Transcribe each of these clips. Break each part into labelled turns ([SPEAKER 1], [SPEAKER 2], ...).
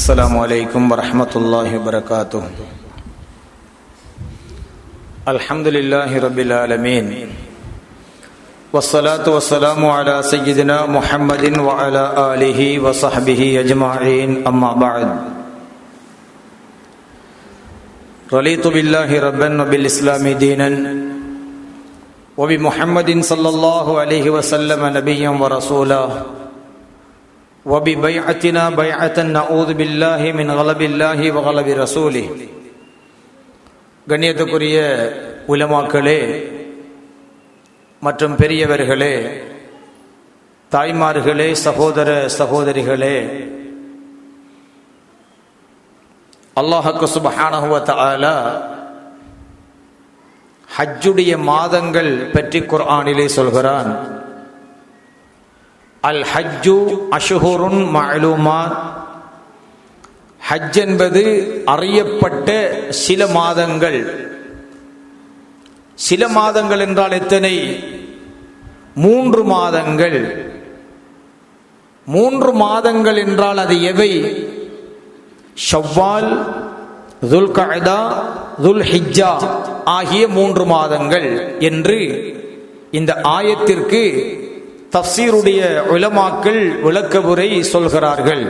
[SPEAKER 1] السلام عليكم ورحمة الله وبركاته. الحمد لله رب العالمين والصلاة والسلام على سيدنا محمد وعلى آله وصحبه أجمعين. أما بعد، رضيت بالله ربا وبالإسلام دينا وبمحمد صلى الله عليه وسلم نبيا ورسولا وببيعتنا بيعة نعوذ بالله من غضب الله وغضب رسوله. கண்ணியத்துக்குரிய உலமாக்களே மற்றும் பெரியவர்களே, தாய்மார்களே, சகோதர சகோதரிகளே, அல்லாஹ் சுப்ஹானஹு வ தஆலா ஹஜ்ஜுடைய மாதங்கள் பற்றி குர்ஆனிலே சொல்கிறான். அல் ஹஜ்ஜு அஷ்ஹுருன் மஅலூமாத். ஹஜ் என்பது அறியப்பட்ட சில மாதங்கள். சில மாதங்கள் என்றால் எத்தனை? 3 மாதங்கள். 3 மாதங்கள் என்றால் அது எவை? ஷவ்வால், துல்கஅதா, துல்ஹிஜ்ஜா ஆகிய 3 மாதங்கள் என்று இந்த ஆயத்திற்கு தஃசீருடைய உலமாக்கள் விளக்கவுரை சொல்கிறார்கள்.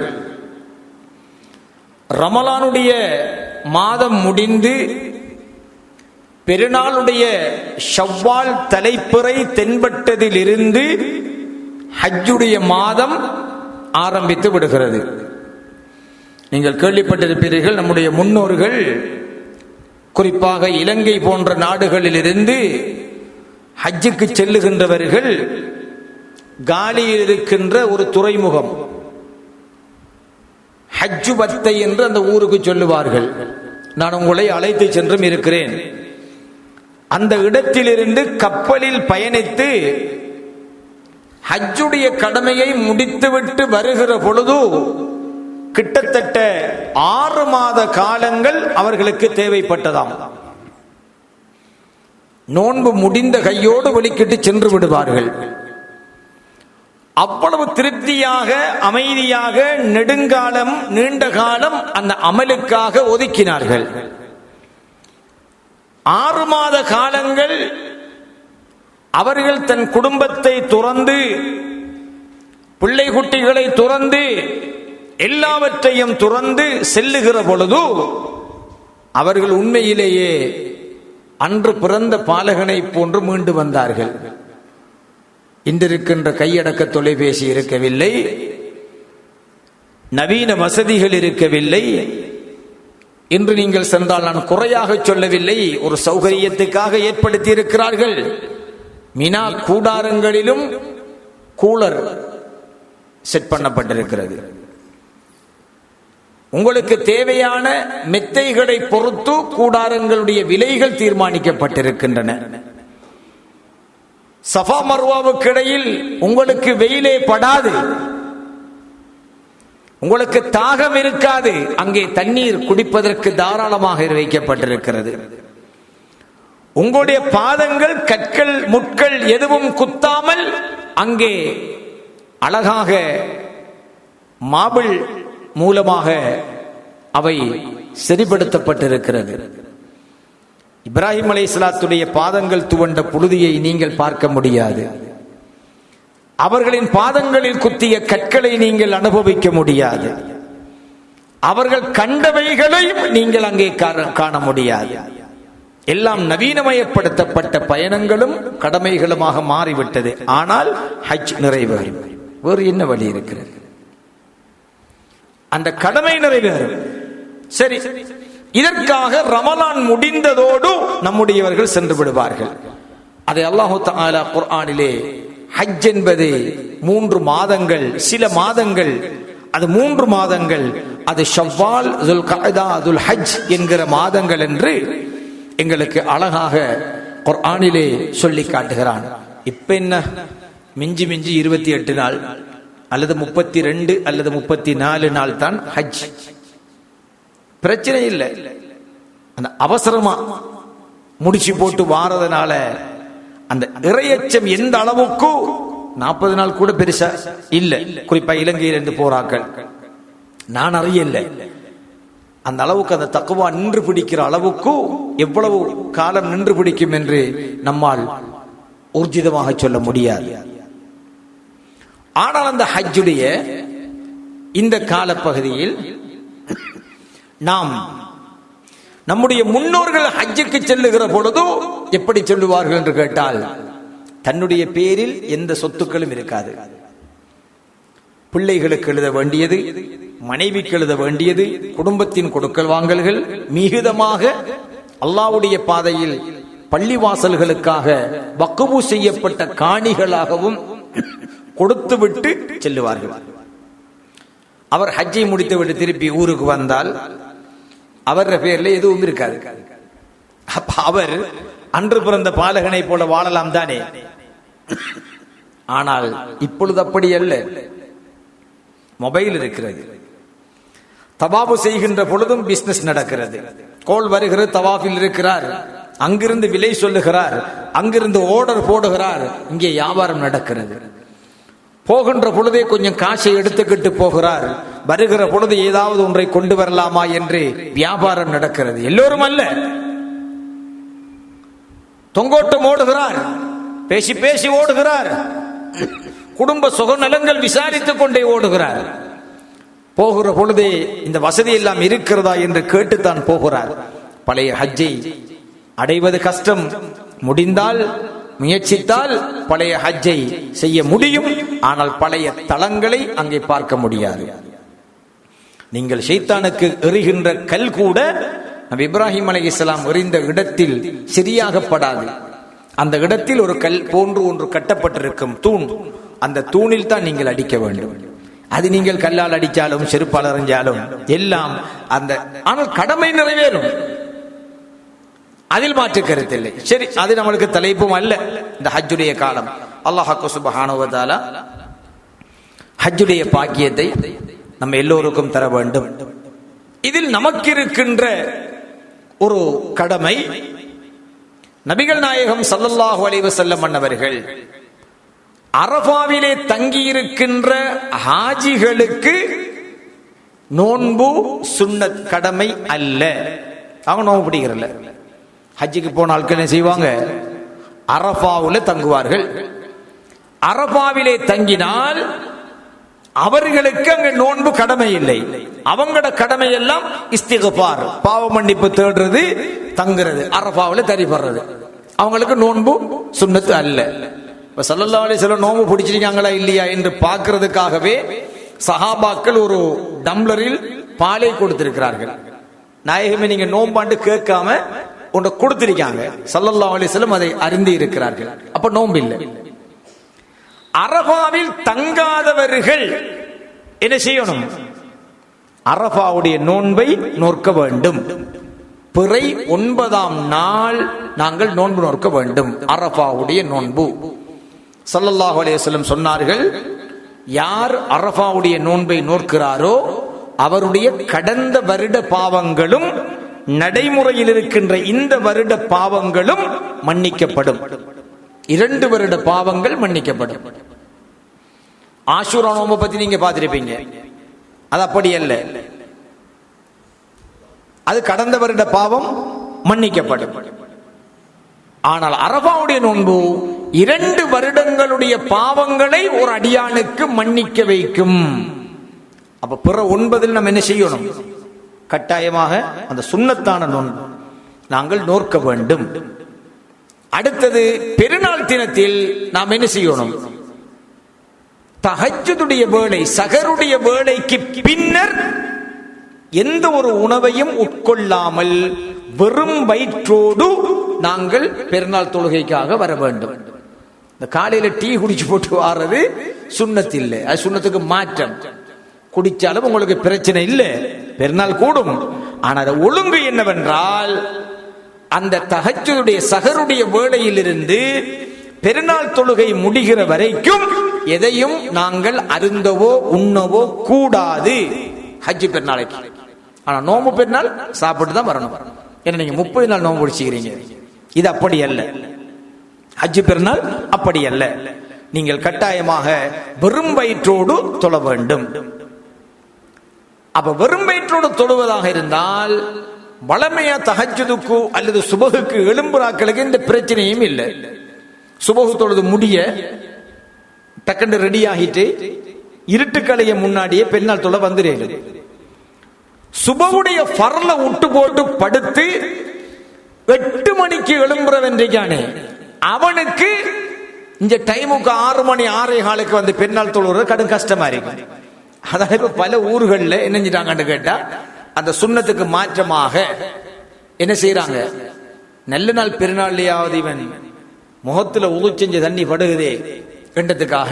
[SPEAKER 1] ரமலானுடைய மாதம் முடிந்து பெருநாளுடைய ஷவ்வால் தலைப்பிறை தென்பட்டதிலிருந்து ஹஜ்ஜுடைய மாதம் ஆரம்பித்து விடுகிறது. நீங்கள் கேள்விப்பட்டிருப்பீர்கள், நம்முடைய முன்னோர்கள் குறிப்பாக இலங்கை போன்ற நாடுகளிலிருந்து ஹஜ்ஜுக்கு செல்லுகின்றவர்கள் காலியில் இருக்கின்ற ஒரு துறைமுகம், ஹஜ்ஜு பத்தை என்று அந்த ஊருக்கு சொல்லுவார்கள். நான் உங்களை அழைத்து சென்றும் இருக்கிறேன். அந்த இடத்திலிருந்து கப்பலில் பயணித்து ஹஜ்ஜுடைய கடமையை முடித்துவிட்டு வருகிற பொழுது கிட்டத்தட்ட 6 மாத காலங்கள் அவர்களுக்கு தேவைப்பட்டதாம். நோன்பு முடிந்த கையோடு வெளிக்கிட்டு சென்று விடுவார்கள். அவ்வளவு திருப்தியாக, அமைதியாக, நெடுங்காலம், நீண்ட காலம் அந்த அமலுக்காக ஒதுக்கினார்கள். 6 மாத காலங்கள் அவர்கள் தன் குடும்பத்தை துறந்து, பிள்ளை குட்டிகளை துறந்து, எல்லாவற்றையும் துறந்து செல்லுகிற பொழுது அவர்கள் உண்மையிலேயே அன்று பிறந்த பாலகனை போன்று மீண்டு வந்தார்கள். இன்றிருக்கின்ற கையடக்க தொலைபேசி இருக்கவில்லை, நவீன வசதிகள் இருக்கவில்லை. இன்று நீங்கள் சென்றால், நான் குறையாக சொல்லவில்லை, ஒரு சௌகரியத்துக்காக ஏற்படுத்தி இருக்கிறார்கள். மினா கூடாரங்களிலும் கூலர் செட் பண்ணப்பட்டிருக்கிறது. உங்களுக்கு தேவையான மெத்தைகளை பொறுத்து கூடாரங்களுடைய விலைகள் தீர்மானிக்கப்பட்டிருக்கின்றன. சஃபா மர்வாவுக்கு இடையில் உங்களுக்கு வெயிலே படாது, உங்களுக்கு தாகம் இருக்காது. அங்கே தண்ணீர் குடிப்பதற்கு தாராளமாக வைக்கப்பட்டிருக்கிறது. உங்களுடைய பாதங்கள் கற்கள் முட்கள் எதுவும் குத்தாமல் அங்கே அழகாக மாபிள் மூலமாக அவை சரிபடுத்தப்பட்டிருக்கிறது. இப்ராஹிம் அலைஹிஸ்ஸலாத்துடைய பாதங்கள் துவண்ட புழுதியை நீங்கள் பார்க்க முடியாது. அவர்களின் பாதங்களில் குத்திய கற்களை நீங்கள் அனுபவிக்க முடியாது. அவர்கள் கண்டவைகளையும் நீங்கள் அங்கே காண முடியாது. எல்லாம் நவீனமயப்படுத்தப்பட்ட பயணங்களும் கடமைகளுமாக மாறிவிட்டது. ஆனால் ஹஜ் நிறைவேறும். வேறு என்ன வழி இருக்கிறது? அந்த கடமை நிறைவேறும். சரி, இதற்காக ரமலான் முடிந்ததோடு நம்முடையவர்கள் சென்று விடுவார்கள். அதை அல்லாஹு தஆலா குர்ஆனிலே ஹஜ் என்பது 3 மாதங்கள், சில மாதங்கள், அது 3 மாதங்கள், அது ஷவ்வால், துல்கஅதா, துல்ஹஜ் என்கிற மாதங்கள் என்று எங்களுக்கு அழகாக குர்ஆனிலே சொல்லி காட்டுகிறான். இப்ப என்ன, மிஞ்சி மிஞ்சி 28 நாள் அல்லது 32 அல்லது 34 நாள் தான் ஹஜ். பிரச்சனை இல்லை. அந்த அவசரமா முடிச்சு போட்டு வாரதுனால அந்த இறையச்சம் எந்த அளவுக்கு 40 நாள் கூட பெருசா இல்ல. குறிப்பா இலங்கையில் இருந்து போறாக்கள் நான் அறியல. அந்த அளவுக்கு அந்த தக்குவா நின்று பிடிக்கிற அளவுக்கு எவ்வளவு காலம் நின்று பிடிக்கும் என்று நம்மால் ஊர்ஜிதமாக சொல்ல முடியாது. ஆனால் அந்த ஹஜ்ஜுடைய இந்த காலப்பகுதியில் நாம் நம்முடைய முன்னோர்கள் ஹஜ்ஜுக்கு செல்லுகிற பொழுது எப்படி சொல்லுவார்கள் என்று கேட்டால், தன்னுடைய பேரில் எந்த சொத்துக்களும் இருக்காது. பிள்ளைகளுக்கு எழுத வேண்டியது, மனைவிக்கு எழுத வேண்டியது, குடும்பத்தின் கொடுக்கல் வாங்கல்கள் மிகுதமாக அல்லாஹ்வுடைய பாதையில் பள்ளிவாசல்களுக்காக வக்ஃபு செய்யப்பட்ட காணிகளாகவும் கொடுத்துவிட்டு செல்லுவார்கள். அவர் ஹஜ்ஜை முடித்துவிட்டு திருப்பி ஊருக்கு வந்தால் அவர பேர்ல எதுவும் இருக்காது. அப்ப அவர் அன்று பிறந்த பாலகனை போல வாழலாம் தானே. ஆனால் இப்பொழுது அப்படி அல்ல. மொபைல் இருக்கிறது, தவாபு செய்கின்ற பொழுதும் பிசினஸ் நடக்கிறது. கோல் வருகிறது, தவாஃபில் இருக்கிறார், அங்கிருந்து விலை சொல்லுகிறார், அங்கிருந்து ஆர்டர் போடுகிறார், இங்கே வியாபாரம் நடக்கிறது. போகின்ற பொழுதே கொஞ்சம் காசை எடுத்துக்கிட்டு போகிறார், வருகிற பொழுது ஏதாவது ஒன்றை கொண்டு வரலாமா என்று வியாபாரம் நடக்கிறது. எல்லோரும் அல்ல, தொங்கோட்டம் ஓடுகிறார், பேசி பேசி ஓடுகிறார், குடும்ப சுகநலங்கள் விசாரித்துக் கொண்டே ஓடுகிறார். போகிற பொழுதே இந்த வசதி எல்லாம் இருக்கிறதா என்று கேட்டுத்தான் போகிறார். பழைய ஹஜ்ஜை அடைவது கஷ்டம். முடிந்தால் முயற்சித்தால் பழைய ஹஜ்ஜை செய்ய முடியும். ஆனால் பழைய தளங்களை அங்கே பார்க்க முடியாது. நீங்கள் ஷைத்தானுக்கு எறிகின்ற கல் கூட நபி இப்ராஹிம் அலைஹிஸ்ஸலாம் எறிந்த இடத்தில் சரியாகப்படாது. அந்த இடத்தில் ஒரு கல் போன்று ஒன்று கட்டப்பட்டிருக்கும் தூண், அந்த தூணில் தான் நீங்கள் அடிக்க வேண்டும். அது நீங்கள் கல்லால் அடித்தாலும் செருப்பால் அறிஞ்சாலும் எல்லாம் அந்த, ஆனால் கடமை நிறைவேறும், அதில் மாற்று கருத்தில்லை. சரி, அது நம்மளுக்கு தலைப்பும் அல்ல. இந்த ஹஜ்ஜுடைய காலம் அல்லாஹ் சுப்ஹானஹு வ தஆலா ஹஜ்ஜுடைய பாக்கியத்தை நம்ம எல்லோருக்கும் தர வேண்டும். இதில் நமக்கு இருக்கின்ற ஒரு கடமை, நபிகள் நாயகம் ஸல்லல்லாஹு அலைஹி வஸல்லம் அவர்கள் அரஃபாவிலே தங்கியிருக்கின்ற ஹாஜிகளுக்கு நோன்பு சுன்னத், கடமை அல்ல. அவங்க நோன்பு பிடிக்கிறல்ல. ஹஜ்ஜுக்கு போன ஆட்கள் என்ன செய்வாங்க? அரஃபாவில் தங்குவார்கள். அரஃபாவிலே தங்கினால் அவர்களுக்கு அங்க நோன்பு கடமை இல்லை. அவங்களோட கடமை எல்லாம் இஸ்திக்ஃபார், பாவ மன்னிப்பு தேடுறது, தங்குறது, அரஃபாவில் தரிபடுறது. அவங்களுக்கு நோன்பு சுன்னத்து அல்ல. இப்ப ஸல்லல்லாஹு அலைஹி வஸல்லம் நோன்பு பிடிச்சிருக்காங்களா இல்லையா என்று பார்க்கிறதுக்காகவே சஹாபாக்கள் ஒரு டம்ளரில் பாலை கொடுத்திருக்கிறார்கள். நாயகமே நீங்க நோம்பாண்டு கேட்காம ஒன்று கொடுத்திருக்காங்க. ஸல்லல்லாஹு அலைஹி வஸல்லம் அதை அறிந்து இருக்கிறார்கள். அப்ப நோன்பு இல்லை. அரஃபாவில் தங்காதவர்கள் என்ன செய்யணும்? அரஃபாவுடைய நோன்பை நோக்க வேண்டும். பிறை 9ஆம் நாள் நாங்கள் நோன்பு நோக்க வேண்டும், அரஃபாவுடைய நோன்பு. ஸல்லல்லாஹு அலைஹி வஸல்லம் சொன்னார்கள், யார் அரஃபாவுடைய நோன்பை நோக்கிறாரோ அவருடைய கடந்த வருட பாவங்களும் நடைமுறையில் இருக்கின்ற இந்த வருட பாவங்களும் மன்னிக்கப்படும். 2 வருட பாவங்கள் மன்னிக்கப்படும். ஆஷூரா நோன்பை பத்தி நீங்க பார்த்திருப்பீங்க. அது அப்படி அல்ல. அது கடந்த வருட பாவம் மன்னிக்கப்படும். ஆனால் அரஃபாவுடைய நோன்பு 2 வருடங்களுடைய பாவங்களை ஒரு அடியானுக்கு மன்னிக்க வைக்கும். அப்ப பிற 9 நம்ம என்ன செய்யணும்? கட்டாயமாக அந்த சுன்னத்தான நோன்பு நாங்கள் நோக்க வேண்டும். அடுத்தது பெருநாள் தினத்தில் நாம் என்ன செய்யணும்? தஹஜ்ஜுடைய வேளை, சஹருடைய வேளைக்கு பின்னர் எந்த ஒரு உணவையும் உட்கொள்ளாமல் வெறும் வயிற்றோடு நாங்கள் பெருநாள் தொழுகைக்காக வர வேண்டும். இந்த காலையில டீ குடிச்சு போட்டு வாரது சுன்னத் இல்லை, அது சுன்னத்துக்கு மாற்றம். குடிச்சாலும் உங்களுக்கு பிரச்சனை இல்லை, பெருநாள் கூடும். ஆனால் ஒழுங்கு என்னவென்றால், அந்த தஹஜ்ஜுடைய சஹருடைய வேளையிலிருந்து பெருநாள் தொழுகை முடிகிற வரைக்கும் எதையும் நாங்கள் அருந்தவோ உண்ணவோ கூடாது. ஹஜ்ஜு பெருநாளைக்கு. ஆனா நோம்பு பெருநாள் சாப்பிட்டு தான் வரணும். ஏன்னா நீங்க 30 நாள் நோம்பு பிடிச்சிக்கிறீங்க. இது அப்படி அல்ல. ஹஜ்ஜு பெருநாள் அப்படி அல்ல. நீங்கள் கட்டாயமாக வெறும் வயிற்றோடு தொழ வேண்டும். அப்ப வெறும் வயிற்றோடு தொழுவதாக இருந்தால் வளமையா தஹஜ்ஜுதுக்கு அல்லது சுபகுக்கு எழும்புறாக்களுக்கு இந்த பிரச்சனையும் இல்லை. சுபகு தொழுது முடிய டக்குன்னு ரெடி ஆகிட்டு இருட்டுக்கலைய முன்னாடியே பெண்ணால் தொலை வந்துடுது. சுபகுடைய ஃபர்ல விட்டு போட்டு படுத்து 8 மணிக்கு எழும்புறவென்றைக்கானே அவனுக்கு இந்த டைமுக்கு 6 மணி 6:15 வந்து பெண்ணால் தொழுறது கடும் கஷ்டமா இருக்கு. அதாவது இப்ப பல ஊர்கள்ல என்ன செஞ்சிட்டாங்கன்னு கேட்டா அந்த சுண்ணத்துக்கு மாற்றமாக என்ன செய்யறாங்க, நல்ல நாள் பெருநாள்லையாவது இவன் முகத்துல உது செஞ்ச தண்ணி படுகுதே கண்டதுக்காக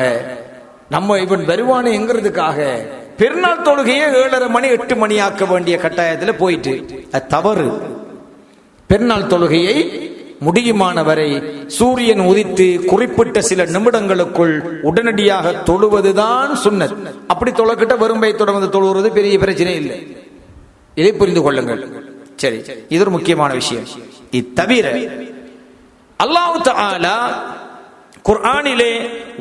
[SPEAKER 1] நம்ம இவன் வருவானு எங்கிறதுக்காக பெருநாள் தொழுகையே 7:30 மணி 8 மணி ஆக்க வேண்டிய கட்டாயத்துல போயிட்டு அது தவறு. பெருநாள் தொழுகையை முடியுமான வரை சூரியன் உதித்து குறிப்பிட்ட சில நிமிடங்களுக்குள் உடனடியாக தொழுவதுதான் சுன்னத். அப்படி தொழக்கிட்ட வறுமை தொடர்ந்து தொழுவது பெரிய பிரச்சனை இல்லை. இதை புரிந்து கொள்ளுங்கள். சரி, இது ஒரு முக்கியமான விஷயம். இது தவிர அல்லாஹ் தஆலா குர்ஆனிலே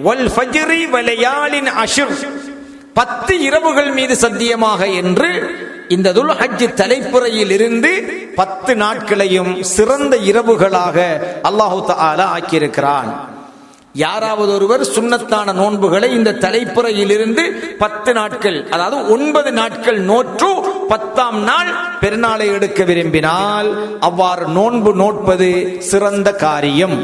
[SPEAKER 1] வல் ஃபஜ்ரி வலயாலின் அஷ்ர் 10 இரவுகள் மீது சத்தியமாக என்று இந்த துல் ஹஜ் தலைப்புறையில் இருந்து 10 நாட்களையும் சிறந்த இரவுகளாக அல்லாஹ் தஆலா ஆக்கியிருக்கிறான். யாராவது ஒருவர் சுன்னத்தான நோன்புகளை இந்த தலைப்புறையில் இருந்து 10 நாட்கள், அதாவது 9 நாட்கள் நோற்று 10ஆம் நாள் பெருநாளை எடுக்க விரும்பினால் அவ்வாறு நோன்பு நோட்பது சிறந்த காரியம்.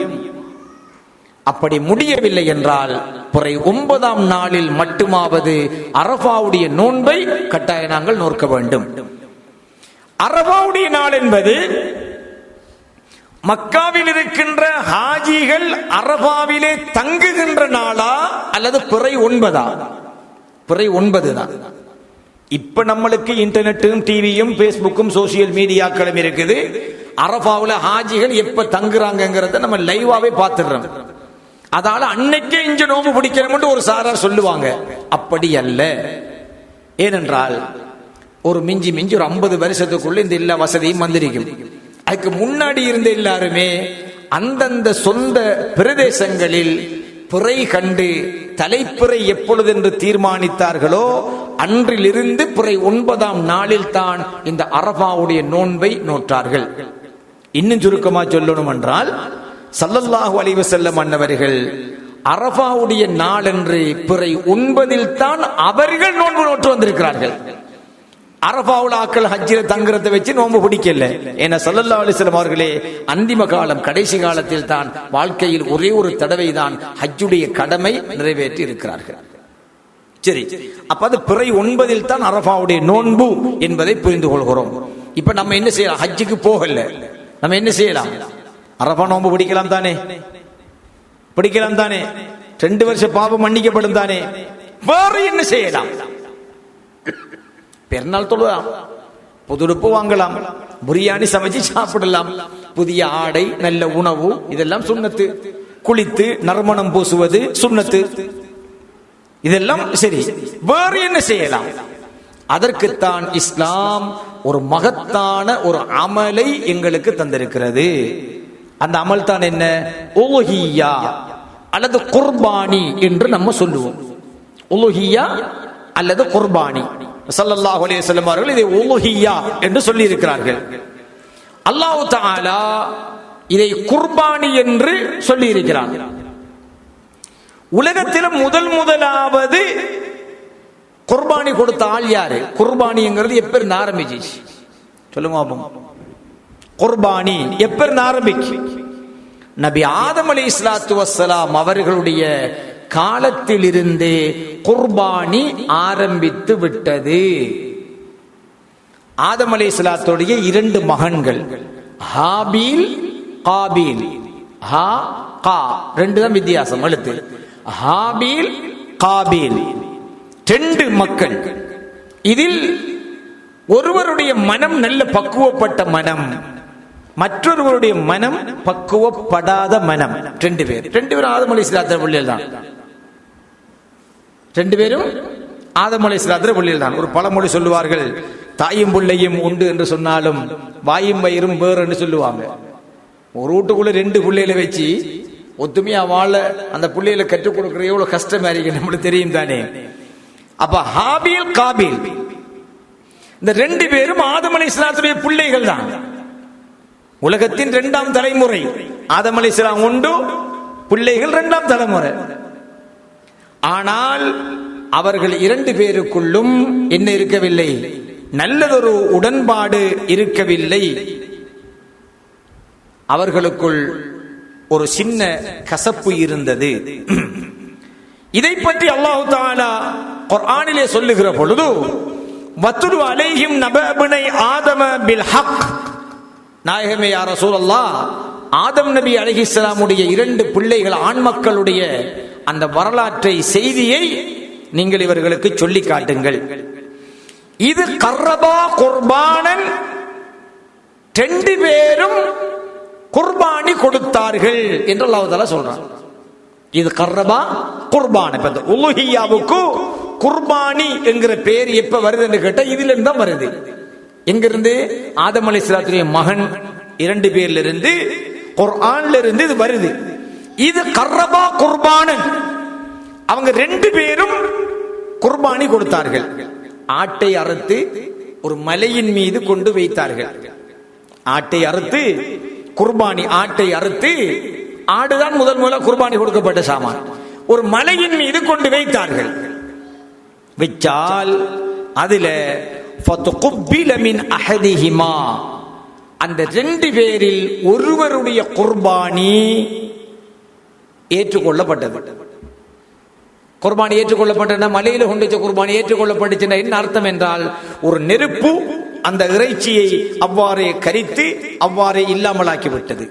[SPEAKER 1] அப்படி முடியவில்லை என்றால் பிறை 9ஆம் நாளில் மட்டுமாவது அரஃபாவுடைய நோன்பை கட்டாய நாங்கள் நோக்க வேண்டும். அரஃபாவுடைய நாள் என்பது மக்காவில் இருக்கின்ற ஹாஜிகள் அரஃபாவிலே தங்குகின்ற நாளா அல்லது பிறை 9ஆ? பிறை 9 தான். இப்ப நம்மளுக்கு இன்டர்நெட்டும் டிவியும் பேஸ்புக்கும் சோசியல் மீடியாக்களும் இருக்குது. அரஃபாவுல ஹாஜிகள் எப்ப தங்குறாங்கிறத நம்ம லைவாவே பார்த்துடுறோம். அதால அன்னைக்கே இங்க நோம்பு பிடிக்கணும் ஒரு சாரார் சொல்லுவாங்க. அப்படி அல்ல. ஏனென்றால் ஒரு மிஞ்சி ஒரு 50 வருஷத்துக்குள்ள இந்த எல்லா வசதியும் வந்திருக்கும். அதுக்கு முன்னாடி இருந்த எல்லாருமே அந்தந்த சொந்த பிரதேசங்களில் பிறை கண்டு தலைப்பிறை எப்பொழுது என்று தீர்மானித்தார்களோ அன்றிலிருந்து பிறை 9ஆம் நாளில் தான் இந்த அரஃபாவுடைய நோன்பை நோற்றார்கள். இன்னும் சுருக்கமா சொல்லணும் என்றால் ஸல்லல்லாஹு அலைஹி வஸல்லம் அன்னவர்கள் அரஃபாவுடைய நாளன்று பிறை 9இல் தான் அவர்கள் நோன்பு நோற்று வந்திருக்கிறார்கள். அரஃபாவுல ஆக்கள் ஹஜ்ஜில தங்குறதை வச்சு நோன்பு பிடிக்கல. ஏன்னா ஸல்லல்லாஹு அலைஹி வஸல்லம் அவர்களே அந்திம காலம் கடைசி காலத்தில் தான் வாழ்க்கையில் ஒரே ஒரு தடவை தான் ஹஜ்ஜுடைய கடமை நிறைவேற்றி இருக்கிறார்கள். சரி, அப்ப அது பிறை 9இல் தான் அரஃபாவுடைய நோன்பு என்பதை புரிந்து கொள்கிறோம். இப்ப நம்ம என்ன செய்யலாம்? ஹஜ்ஜுக்கு போகல, நம்ம என்ன செய்யலாம்? அரஃபா நோன்பு பிடிக்கலாம் தானே? பிடிக்கலாம் தானே? 2 வருஷ பாவம் மன்னிக்கப்படும் தானே? வேறு என்ன செய்யலாம்? பெருநாள் தொழலாம், புதுடுப்பு வாங்கலாம், பிரியாணி சமைச்சு சாப்பிடலாம், புதிய ஆடை, நல்ல உணவு, இதெல்லாம் சுன்னத்து. குளித்து நறுமணம் பூசுவது சுன்னத்து. இதெல்லாம் சரி. வேறு என்ன செய்யலாம்? அதற்குத்தான் இஸ்லாம் ஒரு மகத்தான ஒரு அமலை எங்களுக்கு தந்திருக்கிறது. அந்த அமல் தான் என்ன? உலுஹியா அல்லது குர்பானி என்று நம்ம சொல்லுவோம். உலுஹியா அல்லது குர்பானி. ஸல்லல்லாஹு அலைஹி வஸல்லம் அவர்கள் இதை உலுஹியா என்று சொல்லி இருக்கிறார்கள். அல்லாஹ் தஆலா இதை குர்பானி என்று சொல்லி இருக்கிறார். உலகத்தில் முதலாவது குர்பானி கொடுத்த ஆள் யாரு? குர்பானிங்கிறது எப்ப இருந்து ஆரம்பிச்சு சொல்லுங்க பாப்போம். குர்பானி எப்ப இருந்து ஆரம்பிச்சு? நபி ஆதம் அலைஹிஸ்ஸலாத்து வஸ்ஸலாம் அவர்களுடைய காலத்தில் இருந்தே குர்பானி ஆரம்பித்து விட்டது. ஆதம் அலைஹிஸ்ஸலாத்துடைய 2 மகன்கள் ஹாபீல் காபீல். ஹா கா 2 தான் வித்தியாசம் எழுத்து. ஹாபீல் காபீல் 2 மக்கள். இதில் ஒருவருடைய மனம் நல்ல பக்குவப்பட்ட மனம், மற்றொருவருடைய மனம் பக்குவப்படாத மனம். 2 பேரும் ஆதம் அலைஹிஸ்ஸலாத்து பிள்ளைகள் தான். 2 பேரும் ஆதம் அலைஹிஸ்ஸலாத்து பிள்ளைகள் தான். ஒரு பழமொழி சொல்லுவார்கள், தாயும் பிள்ளையும் உண்டு என்று சொன்னாலும் வாயும் வயிறும் வேறு என்று சொல்லுவாங்க. ஒரு வீட்டுக்குள்ள 2 பிள்ளைகளை வச்சு ஒத்துமையா வாழ அந்த பிள்ளைகளை கற்றுக் கொடுக்கிற எவ்வளவு கஷ்டமா இருக்கு நம்மளுக்கு தெரியும் தானே. அப்ப ஹாபீல் காபீல் இந்த 2 பேரும் ஆதம் அலைஹிஸ்ஸலாத்துடைய பிள்ளைகள் தான். உலகத்தின் 2ஆம் தலைமுறை ஆதம் அலைஹிஸ்ஸலாம் உண்டு, பிள்ளைகள் 2ஆம் தலைமுறை. ஆனால் அவர்கள் 2 பேருக்குள்ளும் என்ன இருக்கவில்லை? நல்லதொரு உடன்பாடு இருக்கவில்லை. அவர்களுக்குள் ஒரு சின்ன கசப்பு இருந்தது. இதை பற்றி அல்லாஹ் தஆலா குர்ஆனிலே சொல்லுகிற பொழுது, வத்லு அலைஹிம் நபஅப்னை ஆதம பில் ஹக், நாயகமே யா ரசூலல்லாஹ், ஆதம் நபி அலைஹிஸ்ஸலாமுடைய 2 பிள்ளைகள் ஆண் மக்களுடைய அந்த வரலாற்றை, செய்தியை நீங்கள் இவர்களுக்கு சொல்லி காட்டுங்கள். இது கர்ரபா குர்பானன், 2 பேரும் குர்பானி கொடுத்தார்கள் என்று அல்லாஹ் தஆலா சொல்றான். இது கர்ரபா குர்பான். இப்ப உலுஹியாவுக்கு குர்பானி என்கிற பேர் எப்ப வருதுன்னு கேட்டா இதுல இருந்து தான் வருது. எங்கிருந்து? ஆதம் அலைஹிஸ்ஸலாத்துடைய மகன் 2 பேர்ல இருந்து, குர்ஆன்ல இருந்து இது வருது. இது கர்ரபா குர்பானன், அவங்க 2 பேரும் குர்பானி கொடுத்தார்கள். ஆட்டை அறுத்து ஒரு மலையின் மீது கொண்டு வைத்தார்கள். ஆட்டை அறுத்து குர்பானி, ஆட்டை அறுத்து, ஆடுதான் முதல் குர்பானி கொடுக்கப்பட்ட சாமான், ஒரு மலையின் மீது கொண்டு வைத்தார்கள். வச்சால் அதுல ஃபதுகுபில மின் அஹதிஹிமா, அந்த 2 பேரில் ஒருவருடைய குர்பானி ஏற்றுக்கொள்ளப்பட்டது. குர்பானி ஏற்றுக்கொள்ளப்பட்ட மலையில கொண்டு வச்ச குர்பானி ஏற்றுக்கொள்ளப்பட்டுச்சுன்னா என்ன அர்த்தம் என்றால், ஒரு நெருப்பு அந்த இறைச்சியை அவ்வாறே கரித்து அவ்வாறே இல்லாமலாக்கி விட்டது.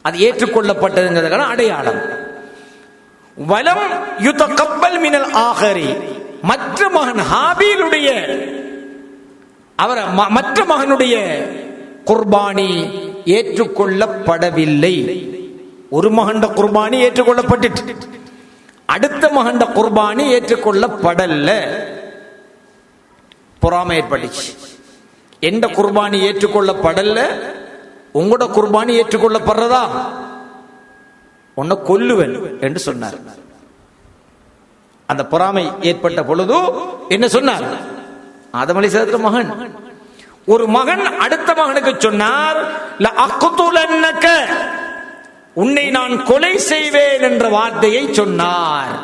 [SPEAKER 1] அது ஏற்றுக்கொள்ளப்பட்டதுங்கிறதுக்கான அடையாளம். வலம் யுதகப்பல் மினல் ஆகரி, மற்ற மகன் ஹாபீலுடைய மற்ற மகனுடைய குர்பானி ஏற்றுக்கொள்ளப்படவில்லை. ஒரு மகண்ட குர்பானி ஏற்றுக்கொள்ளப்பட்டு, அடுத்த மகண்ட குர்பானி ஏற்றுக்கொள்ளப்படல. பொறாமை ஏற்பட்டுச்சு. எந்த குர்பானி ஏற்றுக்கொள்ளப்படல, உங்களோட குர்பானி ஏற்றுக்கொள்ளப்படுறதா, உன்னை கொல்லுவேன் என்று சொன்னார். அந்த பொறாமை ஏற்பட்ட பொழுது என்ன சொன்னார்? ஆதம் அலைஹிஸ்ஸலாத்துடைய மகன், ஒரு மகன் அடுத்த மகனுக்கு சொன்னார், லஅக்துலன்னக, உன்னை நான் கொலை செய்வேன் என்ற வார்த்தையை சொன்னார்.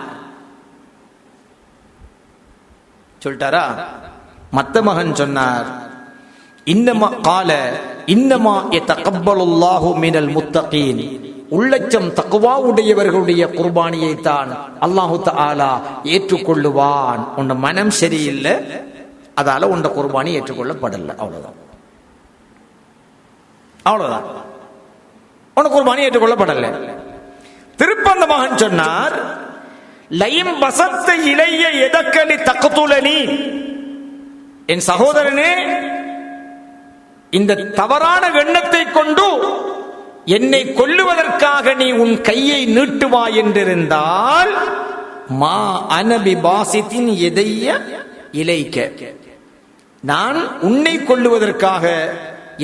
[SPEAKER 1] சொல்லிட்டாரா? மத்த மகன் சொன்னார், இன்னமா கால இன்னமா யதகப்பலுல்லாஹு மினல் முத்தகீன், உள்ளச்சம் தக்வா உடையவர்களுடைய குர்பானியை தான் அல்லாஹு தஆலா ஏற்றுக்கொள்ளுவான். உன் மனம் சரியில்லை, அதால உன் குர்பானி ஏற்றுக்கொள்ளப்படல. அவ்வளவுதான், அவ்வளவுதான், உன் குர்பானி ஏற்றுக்கொள்ளப்படல. திருப்ப அந்த மகன் சொன்னார், லயம் பசத்த இலைய எதக்கலி தக்துலனி, என் சகோதரனே, இந்த தவறான எண்ணத்தை கொண்டு என்னை கொல்லுவதற்காக நீ உன் கையை நீட்டுவாய் என்றிருந்தால், மா அனபி பாசித்தின் எதைய இலைக்க, நான் உன்னை கொல்லுவதற்காக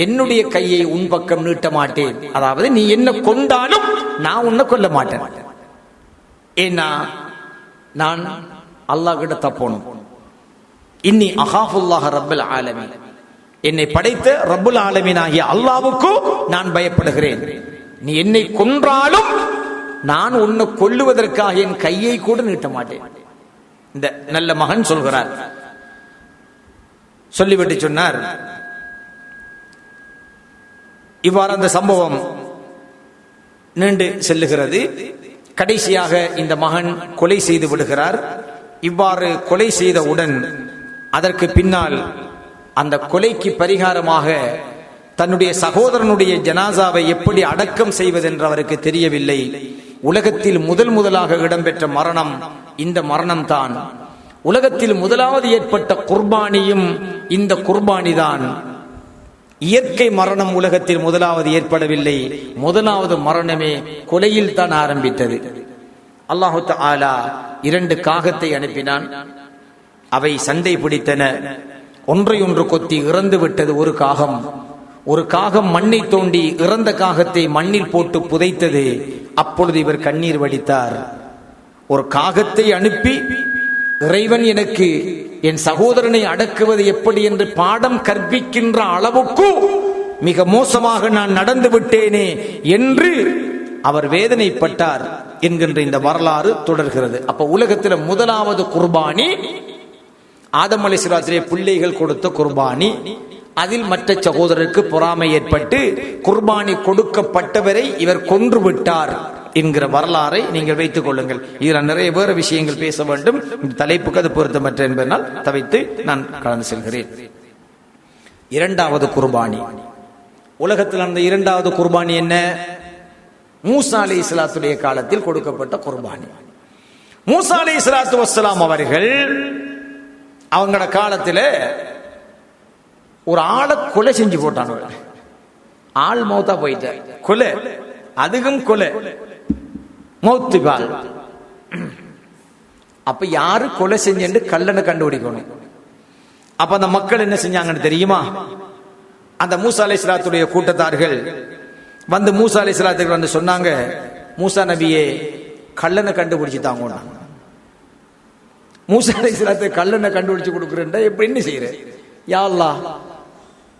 [SPEAKER 1] என்னுடைய கையை உன் பக்கம் நீட்ட மாட்டேன். அதாவது நீ என்ன கொண்டாலும் நான் உன்னை கொல்ல மாட்டேன். ஏன்னா நான் அல்லாஹ் கிட்ட தப்போணும். இன்னி அகாஃபுல்லாஹ ரப்பல் ஆலமீன், என்னை படைத்த ரப்புல் ஆலமீன் ஆகிய அல்லாஹ்வுக்கு நான் பயப்படுகிறேன். நீ என்னை கொன்றாலும் நான் உன்னை கொல்லுவதற்காக என் கையை கூட நீட்ட மாட்டேன். இந்த நல்ல மகன் சொல்கிறார். சொல்லிவிட்டு சொன்னார், இவ்வாறு அந்த சம்பவம் நீண்டு செல்லுகிறது. கடைசியாக இந்த மகன் கொலை செய்து விடுகிறார். இவ்வாறு கொலை செய்தவுடன் அதற்கு பின்னால் அந்த கொலைக்கு பரிகாரமாக தன்னுடைய சகோதரனுடைய ஜனாசாவை எப்படி அடக்கம் செய்வதென்று அவருக்கு தெரியவில்லை. உலகத்தில் முதலாக இடம்பெற்ற மரணம் இந்த மரணம் தான். உலகத்தில் முதலாவது ஏற்பட்ட குர்பானியும் இந்த குர்பானி தான். இயற்கை மரணம் உலகத்தில் முதலாவது ஏற்படவில்லை. முதலாவது மரணமே கொலையில் தான் ஆரம்பித்தது. அல்லாஹு தஆலா 2 காகத்தை அனுப்பினான். அவை சண்டை பிடித்தன. ஒன்றையொன்று கொத்தி இறந்து விட்டது ஒரு காகம். ஒரு காகம் மண்ணை தோண்டி இறந்த காகத்தை மண்ணில் போட்டு புதைத்தது. அப்பொழுது இவர் கண்ணீர் வடித்தார். ஒரு காகத்தை அனுப்பி, இறைவன் எனக்கு என் சகோதரனை அடக்குவது எப்படி என்று பாடம் கற்பிக்கின்ற அளவுக்கு மிக மோசமாக நான் நடந்து விட்டேனே என்று அவர் வேதனைப்பட்டார் என்கின்ற இந்த வரலாறு தொடர்கிறது. அப்ப உலகத்தில் முதலாவது குர்பானி ஆதம் அலைஹிஸ்ஸலாத்துடைய பிள்ளைகள் கொடுத்த குர்பானி. அதில் மற்ற சகோதரருக்கு பொறாமை ஏற்பட்டு குர்பானி கொடுக்கப்பட்டவரை இவர் கொன்று விட்டார் என்கிற வரலாறை நீங்கள் வைத்துக் கொள்ளுங்கள். இதில் நிறைய வேறு விஷயங்கள் பேச வேண்டும். இந்த தலைப்புக்கு அது பொருத்தமற்ற என்பதனால் தவித்து நான் கடந்து செல்கிறேன். இரண்டாவது குர்பானி. உலகத்தில் அந்த இரண்டாவது குர்பானி என்ன? மூசா அலைஹிஸ்ஸலாத்துடைய காலத்தில் கொடுக்கப்பட்ட குர்பானி. மூசா அலைஹிஸ்ஸலாத்து வஸ்ஸலாம் அவர்கள் அவங்களோட காலத்தில் ஒரு ஆளை கொலை செஞ்சு போட்டாங்க. ஆள் மௌத்தா போயிட்ட கொலை, அதுக்கும் கொலை, மௌத்து பால். அப்ப யாரு கொலை செஞ்சு கல்லனை கண்டுபிடிக்கணும். அப்ப அந்த மக்கள் என்ன செஞ்சாங்கன்னு தெரியுமா? அந்த மூசா அலைஹிஸ்ஸலாத்துடைய கூட்டத்தார்கள் வந்து மூசா அலைஹிஸ்ஸலாத்துக்கு வந்து சொன்னாங்க, மூசா நபியே கல்லனை கண்டுபிடிச்சு தாங்க. மூசா அலைஹிஸ்ஸலாத்துக்கு கல்லனை கண்டுபிடிச்சு கொடுக்குறேன், எப்படி என்ன செய்யற? யா அல்லாஹ்,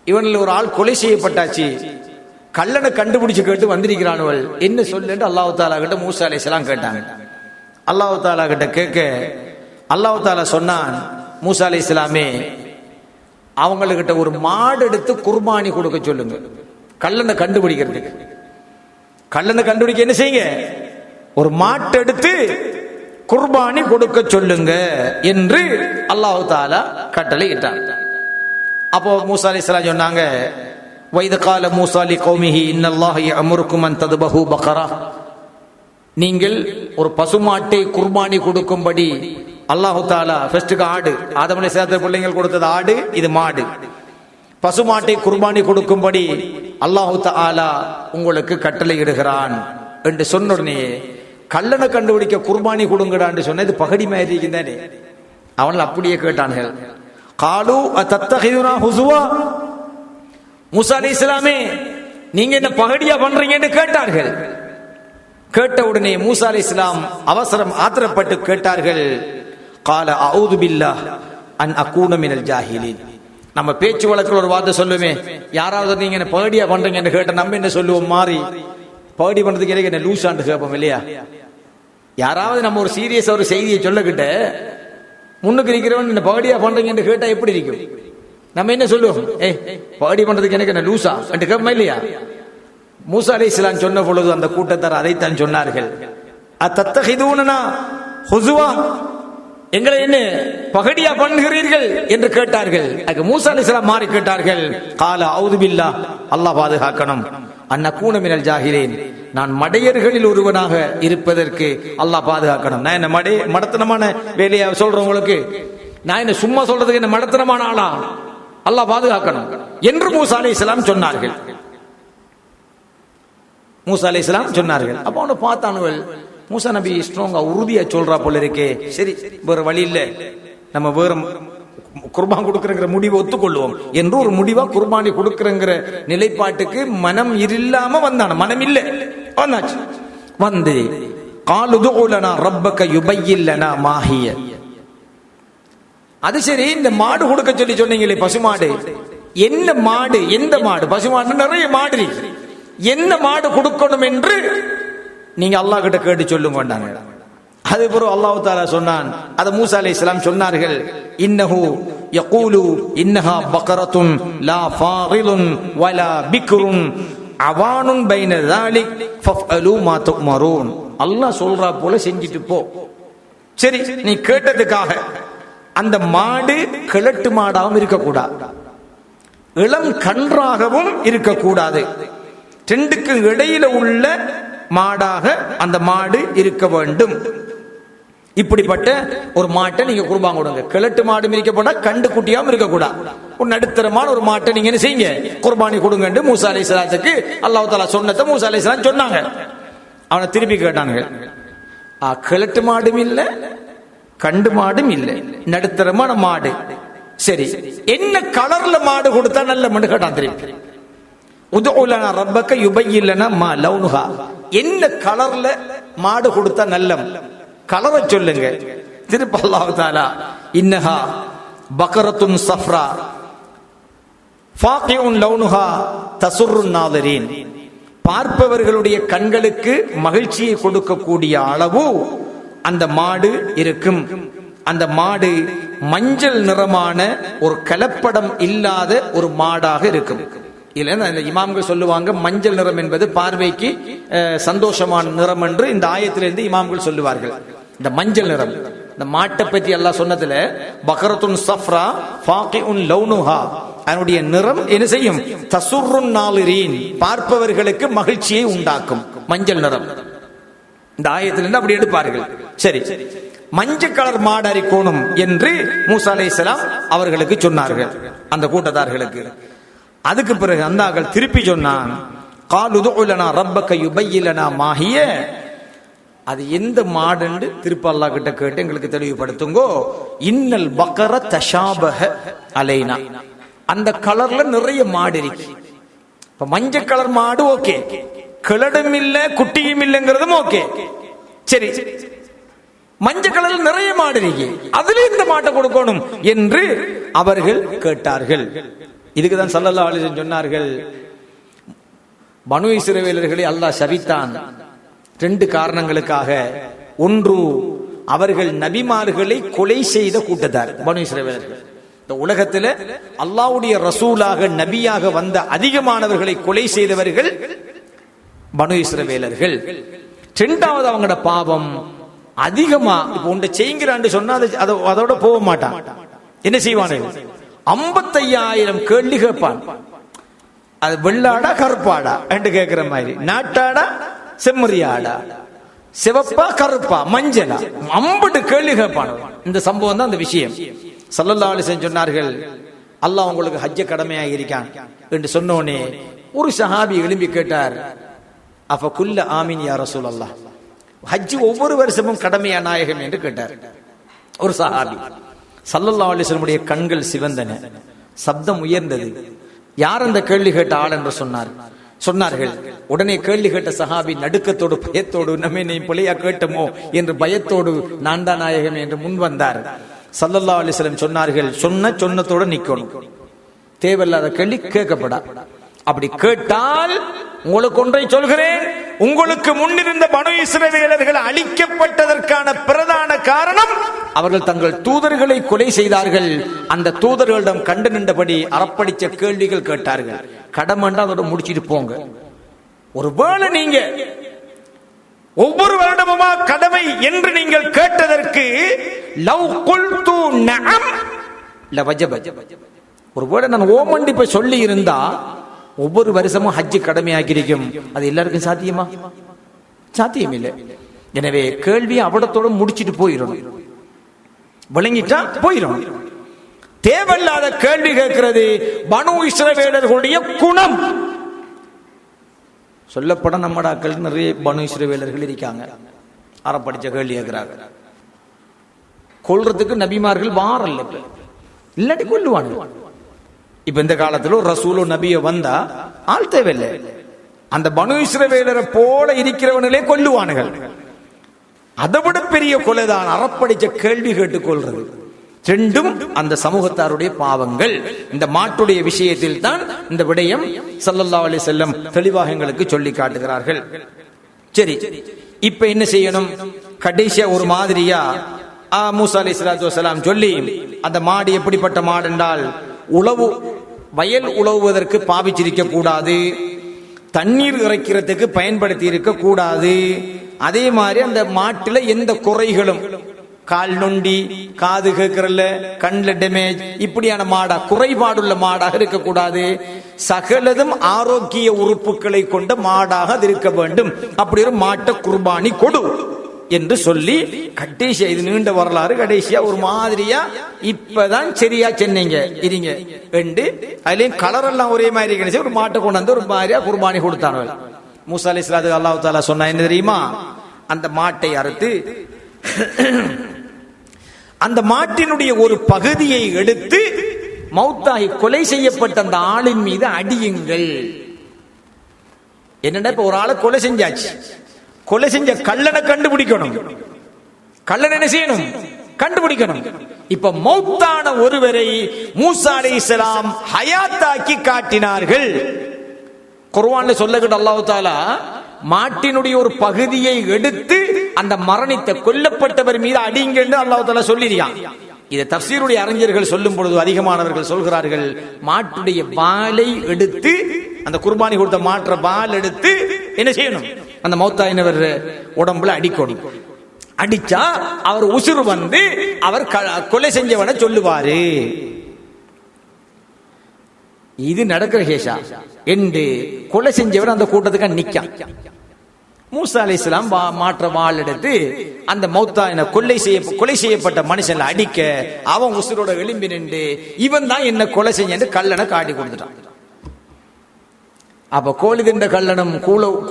[SPEAKER 1] இவனில் ஒரு ஆள் கொலை செய்யப்பட்டாச்சு, கல்லனை கண்டுபிடிச்சு கேட்டு வந்திருக்கிறானுவல், என்ன சொல்லு அல்லாஹ் தாலா கிட்ட மூசா அலைஹிஸ்ஸலாம் கேட்டாங்க. அல்லாஹ் தாலா கிட்ட கேட்க அல்லாஹ் தாலா சொன்னான், மூசா அலைஹிஸ்ஸலாமே அவங்ககிட்ட ஒரு மாடு எடுத்து குர்பானி கொடுக்க சொல்லுங்க. கல்லனை கண்டுபிடிக்கிறதுக்கு, கல்லனை கண்டுபிடிக்க என்ன செய்யுங்க? ஒரு மாட்டை எடுத்து குர்பானி கொடுக்க சொல்லுங்க என்று அல்லாஹ் தாலா கட்டளை இட்டார். அப்போ மூசா அலைஹிஸ்ஸலாம் சொன்னாங்க, வைத கால மூசா லி கௌமிஹி இன்னல்லாஹ யஅமுருக்கும் அன் தத்பஹு பக்ரா. நீங்கள் ஒரு பசுமாட்டை குர்பானி கொடுக்கும்படி அல்லாஹ் தாலா ஃபர்ஸ்ட்டுக்கு ஆடு, ஆதம் அலைஹிஸ்ஸலாத்து பிள்ளைகள் கொடுத்தது ஆடு, இது மாடு. பசுமாட்டை குர்பானி கொடுக்கும்படி அல்லாஹ் தஆலா உங்களுக்கு கட்டளை இடுகிறான் என்று சொன்ன உடனே கல்லனை கண்டுபிடிக்க குர்பானி கொடுங்கடான்னு சொன்ன, இது பகடி மாதிரி இருக்குதானே. அவன் அப்படியே கேட்டார்கள். காலு அத்தத்தகிதுனா ஹுசுவா, மூசா அலைஹிஸ்ஸலாமே நீங்க என்ன பகடியா பண்றீங்கன்னு கேட்டார்கள். கேட்ட உடனே மூசா அலைஹிஸ்ஸலாம் அவசரம் ஆத்திரப்பட்டு கேட்டார்கள், கால அஊது பில்லாஹ் அன் அகூன மினல் ஜாஹிலீன். நம்ம பேச்சு வழக்கில் ஒரு வார்த்தை சொல்லுமே, யாராவது நீங்க என்ன பகடியா பண்றீங்கன்னு கேட்ட நம்ம என்ன சொல்லுவோம்? மாறி பகடி பண்றதுக்கு எனக்கு என்ன லூசான்னு கேட்போம் இல்லையா? யாராவது நம்ம ஒரு சீரியஸ் ஒரு செய்தியை சொல்லக்கிட்ட முன்னுக்கு இருக்கிறவன் என்ன பகடியா பண்றீங்கன்னு கேட்டா எப்படி இருக்கும்? நம்ம என்ன சொல்லுவோம்? பகடி பண்றதுக்கு எனக்கு என்ன லூசா என்று கேட்போமா இல்லையா? மூசா அலைஹிஸ்ஸலாம் சொன்ன பொழுது அந்த கூட்டத்தார் அதைத்தான் சொன்னார்கள். அத்தத்தகிதுனா ஹுசுவா, எங்களை என்ன பகடியா பண்ணுகிறீர்கள் என்று கேட்டார்கள். அதுக்கு மூசா அலைஹிஸ்ஸலாம் மாறி கேட்டார்கள், கால அஊது பில்லாஹ், அல்லாஹ் பாதுகாக்கணும், அன்னகூன மினல் ஜாஹிலீன், நான் மடையர்களில் ஒருவனாக இருப்பதற்கு அல்லாஹ் பாதுகாக்கணும். நான் என்ன மடத்தனமான வேலையா சொல்றேன் உங்களுக்கு? நான் என்ன சும்மா சொல்றதுக்கு என்ன மடத்தனமான ஆளா? அல்லாஹ் பாதுகாக்கணும் என்று மூசா அலைஹிஸ்ஸலாம் சொன்னார்கள். மூசா அலைஹிஸ்ஸலாம் சொன்னார்கள். அப்ப அவனை பார்த்தானுவல், மூசா நபி ஸ்ட்ராங்கா உறுதியா சொல்றா போல இருக்கே, சரி வேற வழி இல்ல, நம்ம வேற குர்பான் கொடுக்கறங்கிற முடிவை ஒத்துக்கொள்வோம் என்று ஒரு முடிவா குர்பானி கொடுக்கறங்கிற நிலைப்பாட்டுக்கு மனம் இல்லாம வந்தான. மனம் இல்ல வந்தாச்சு. வந்து காலுதுலனா ரப்பக யுபய்யின் லனா மாஹிய. அது சரி, இந்த மாடு கொடுக்க சொல்லி சொன்னீங்களே பசுமாடு, என்ன மாடு? எந்த மாடு? பசுமாடு நிறைய மாடு இருக்கு, என்ன மாடு கொடுக்கணும் என்று நீங்க அல்லாஹ் கிட்ட கேட்டு சொல்லுங்க. அது பிறகு அல்லாஹ் தஆலா சொன்னான், அது மூசா அலைஹிஸ்ஸலாம் சொன்னார்கள், இன்னஹு யகூலு இன்னஹா பக்ரத்துன் லா ஃபாரிலுன் வலா பிக்ருன் அவானுன் பைன ذلك ஃபஃஅலு மா துமரூன். அல்லாஹ் சொல்றா போல செஞ்சிட்டு போ. சரி, நீ கேட்டதுக்காக அந்த மாடு கிழட்டு மாடாகவும் இருக்கக்கூடாது, இளம் கன்றாகவும் இருக்கக்கூடாது, ரெண்டுக்கு இடையில உள்ள மாடாக அந்த மாடு இருக்க வேண்டும். இப்படிப்பட்ட ஒரு மாட்டை நீங்க குர்பான் கொடுங்க. கிழட்டு மாடு மிதிக்கப்பட்ட கண்டு குட்டியாவும் இருக்கக்கூடாது, ஒரு நடுத்தரமான ஒரு மாட்டை நீங்க என்ன செய்யுங்க, குர்பானி கொடுங்க. மூசா அலைஹிஸ்ஸலாத்துக்கு அல்லாஹ் தஆலா சொன்னதை மூசா அலைஹிஸ்ஸலாம் சொன்னாங்க. அவனை திருப்பி கேட்டானுங்க, கிழட்டு மாடும் இல்ல கண்டு மாடும் இல்ல, நடுத்தரமான மாடு. சரி, என்ன கலர்ல மாடு கொடுத்தா நல்ல மண்டு கேட்டான் திருப்பி. உதுலனா ரப்பக யுபய்யின் லனா மா லௌனுஹா, என்ன கலர்ல மாடு கொடுத்தா நல்ல கலரை சொல்லுங்க. திருப்ப அல்லாஹ் தஆலா இன்னஹா பக்ரத்துன் சஃப்ரா ஃபாகிஉன் லௌனுஹா தசுர்ருன் நாதிரீன். பார்ப்பவர்களுடைய கண்களுக்கு மகிழ்ச்சியை கொடுக்கக்கூடிய அளவு அந்த மாடு இருக்கும். அந்த மாடு மஞ்சள் நிறமான ஒரு கலப்படம் இல்லாத ஒரு மாடாக இருக்கும். இல்ல இந்த இமாம்கள் சொல்லுவாங்க, மஞ்சள் நிறம் என்பது பார்வைக்கு சந்தோஷமான நிறம் என்று இந்த ஆயத்திலிருந்து இமாம்கள் சொல்லுவார்கள். இந்த மஞ்சள் நிறம், இந்த மாட்டை பற்றி அல்லாஹ் சொன்னதுல பக்ரத்துன் சஃப்ரா ஃபாகிஉன் லௌனுஹா, அதனுடைய நிறம் என்ன செய்யும்? தசுர்ருன் நாலிரீன், பார்ப்பவர்களுக்கு மகிழ்ச்சியை உண்டாக்கும். மஞ்சள் நிறம் இந்த ஆயத்திலிருந்து அப்படி எடுப்பார்கள். சரி, மஞ்சள் கலர் மாடு அரிக்கோணும் என்று மூசா அலைஹிஸ்ஸலாம் அவர்களுக்கு சொன்னார்கள், அந்த கூட்டத்தார்களுக்கு. அதுக்கு பிறகு அந்தாக்கள் திருப்பி சொன்னான், காலு உது லனா ரப்பக யுபய்யின் லனா மா ஹிய, அது எந்த மாடுன்னு திருப்பி அல்லாஹ் கிட்ட கேட்டு எங்களுக்கு தெளிவுபடுத்துங்கோ. இன்னல் பக்கர தஷாபஹ அலைனா, அந்த கலர்ல நிறைய மாடு இருக்கு. இப்ப மஞ்சள் கலர் மாடு ஓகே, கிளடும் இல்ல குட்டியும் இல்லைங்கிறதும் ஓகே. சரி, மஞ்சள் கலர்ல நிறைய மாடு இருக்கு, அதுல இந்த மாட்டை கொடுக்கணும் என்று அவர்கள் கேட்டார்கள். இதுக்குதான் ஸல்லல்லாஹு அலைஹி வஸல்லம் சொன்னார்கள், பனு இஸ்ரவேலர்களை அல்லாஹ் சபித்தான் 2 காரணங்களுக்காக. ஒன்று, அவர்கள் நபிமார்களை கொலை செய்த கூட்டத்தார் பனு இஸ்ரவேலர்கள். இந்த உலகத்தில் அல்லாஹ்வுடைய ரசூலாக நபியாக வந்த அதிகமானவர்களை கொலை செய்தவர்கள் பனு இஸ்ரவேலர்கள். 2வது, அவங்களோட பாவம் அதிகமா. இப்ப ஒன்றை செய்கிறான்னு சொன்னா அதோட போக மாட்டான். என்ன செய்வானுங்க? 55,000 கேள்வி கேட்பான். அது வெள்ளாடா கருப்பாடா என்று கேட்கிற மாதிரி, நாட்டாடா செம்மறியாடா, சிவப்பா கருப்பா மஞ்சளா, 50 கேள்வி கேட்பான். இந்த சம்பவம் தான் அந்த விஷயம். ஸல்லல்லாஹு அலைஹி வஸல்லம் சொன்னார்கள், அல்லாஹ் உங்களுக்கு ஹஜ்ஜ கடமையாக இருக்கான் என்று சொன்னோனே ஒரு சஹாபி எழும்பி கேட்டார், அஃப குல்ல ஆமீன் யா ரசூலல்லாஹ், ஹஜ் ஒவ்வொரு வருஷமும் கடமையா நாயகம் என்று கேட்டார் ஒரு சஹாபி. ஸல்லல்லாஹு அலைஹி வஸல்லம் கண்கள் சிவந்தன, சப்தம் உயர்ந்தது. யார் அந்த கேள்வி கேட்ட ஆள் என்று சொன்னார்கள். உடனே கேள்வி கேட்ட சஹாபி நடுக்கத்தோடு பயத்தோடு, நம்ம நீ பிள்ளையா கேட்டமோ என்று பயத்தோடு, நான் தான் நாயகம் என்று முன் வந்தார். ஸல்லல்லாஹு அலைஹி வஸல்லம் சொன்னார்கள், சொன்னதோடு நிக்கணும், தேவையில்லாத கேள்வி கேட்கப்படா. அப்படி கேட்டால் உங்களுக்கு ஒன்றை சொல்கிறேன், உங்களுக்கு முன்னிருந்த பனு இஸ்ரவேலர்கள் அழிக்கப்பட்டதற்கான பிரதான காரணம் அவர்கள் தங்கள் தூதர்களை கொலை செய்தார்கள். அந்த தூதர்களிடம் கண்டு நின்றபடி அறப்படிச்ச கேள்விகள் கேட்டார்கள். கடமண்டா அதோட முடிச்சிட்டு போங்க. ஒருவேளை நீங்க ஒவ்வொரு வருடமுமா கடமை என்று நீங்கள் கேட்டதற்கு லவ் குல்து நஅம் லவஜப, ஒருவேளை நான் ஓமண்டி போய் சொல்லி இருந்தா ஒவ்வொரு வருஷமும் ஹஜ்ஜு கடமையாக்கிருக்கும். அது எல்லாருக்கும் சாத்தியமா? சாத்தியம் இல்லை. எனவே கேள்வி அவடத்தோட முடிச்சிட்டு போயிடணும், விளங்கிட்டா போயிடணும். தேவையில்லாத கேள்வி கேட்கிறது பனு இஸ்ரவேலர்களுடைய குணம். சொல்லப்பட நம்மடாக்கள் நிறைய பனு இஸ்ரவேலர்கள் இருக்காங்க, அறப்படிச்ச கேள்வி கேட்கிறாங்க. கொல்றதுக்கு நபிமார்கள் வாரல்ல, இல்லாட்டி கொல்லுவாங்க. இப்ப இந்த காலத்துல ஒரு ரசூலோ நபியோ வந்தா ஆள் தேவையில்லை, அந்த பனு இஸ்ரவேலரை போல இருக்கிறவர்களே கொல்லுவானுகள். அதை விட பெரிய கொலைதான் அறப்படிச்ச கேள்வி கேட்டுக் கொள்றது. 2ம் அந்த சமூகத்தாருடைய பாவங்கள். இந்த மாட்டுடைய விஷயத்தில் தான் இந்த விடயம் ஸல்லல்லாஹு அலைஹி வஸல்லம் தெளிவாக எங்களுக்கு சொல்லி காட்டுகிறார்கள். சரி, இப்ப என்ன செய்யணும்? கடைசியா ஒரு மாதிரியா மூசா அலைஹிஸ்ஸலாத்து வஸலாம் சொல்லி, அந்த மாடு எப்படிப்பட்ட மாடு என்றால், வயல் உழவுவதற்கு பாவிச்சிருக்க கூடாது, தண்ணீர் இறைக்கிறதுக்கு பயன்படுத்தி இருக்க கூடாது. அதே மாதிரி அந்த மாட்டுல எந்த குறைகளும், கால் நொண்டி, காது கேட்கறல, கண்ல டேமேஜ், இப்படியான மாடா குறைபாடுள்ள மாடாக இருக்கக்கூடாது. சகலதும் ஆரோக்கிய உறுப்புகளை கொண்ட மாடாக இருக்க வேண்டும். அப்படி ஒரு மாட்டை குர்பானி கொடு என்று சொல்லி கடைசியா, இது நீண்ட வரலாறு, கடைசியா ஒரு மாதிரியா இப்பதான் சரியா சொன்னீங்க இருங்க என்று, அதுலயும் கலர் எல்லாம் ஒரே மாதிரி கிடைச்சு ஒரு மாட்டை கொண்டு வந்து ஒரு மாதிரியா குர்பானி கொடுத்தாங்க. மூசா அலைஹிஸ்ஸலாத்து அல்லாஹ் தஆலா சொன்னா என்ன தெரியுமா? அந்த மாட்டை அறுத்து அந்த மாட்டினுடைய ஒரு பகுதியை எடுத்து மௌத்தாகி கொலை செய்யப்பட்ட அந்த ஆளின் மீது அடியுங்கள். என்னடா, இப்ப ஒரு ஆளை கொலை செஞ்சாச்சு, கொலை செஞ்ச கள்ளனை கண்டுபிடிக்கணும். கள்ளன் என்ன செய்யணும்? கண்டுபிடிக்கணும். இப்ப மௌத்தான ஒருவரை மூசா அலைஹிஸ்ஸலாம் ஹயாத்தாக்கி காட்டினார்கள். குர்ஆன்ல சொல்லக்கூடிய அல்லாஹ் தஆலா மாட்டினுடைய ஒரு பகுதியை எடுத்து அந்த மரணித்த கொல்லப்பட்டவர் மீது அடிங்க என்று அல்லாஹ் தஆலா சொல்லிருக்கான். இதை தஃசீருடைய அறிஞர்கள் சொல்லும் பொழுது அதிகமானவர்கள் சொல்கிறார்கள், மாட்டுடைய வாலை எடுத்து, அந்த குர்பானி கொடுத்த மாற்ற வால் எடுத்து என்ன செய்யணும், அந்த மௌத்தாயினவர் உடம்புல அடிக்கணும். அடிச்சா அவர் உசுறு வந்து அவர் கொலை செஞ்சவனை சொல்லுவாரு. இது நடக்கிற கேஷா என்று கொலை செஞ்சவர் அந்த கூட்டத்துக்கு நிக்க மூசா அலைஹிஸ்ஸலாம் மாற்ற வாள் எடுத்து அந்த மௌத்தாயின கொலை செய்யப்பட்ட மனுஷன் அடிக்க அவன் உசுரோட எழும்பி நின்று இவன் தான் என்ன கொலை செஞ்சு கல்லனை காட்டி கொடுத்துட்டான். அப்ப கோழுகின்ற கல்லனும்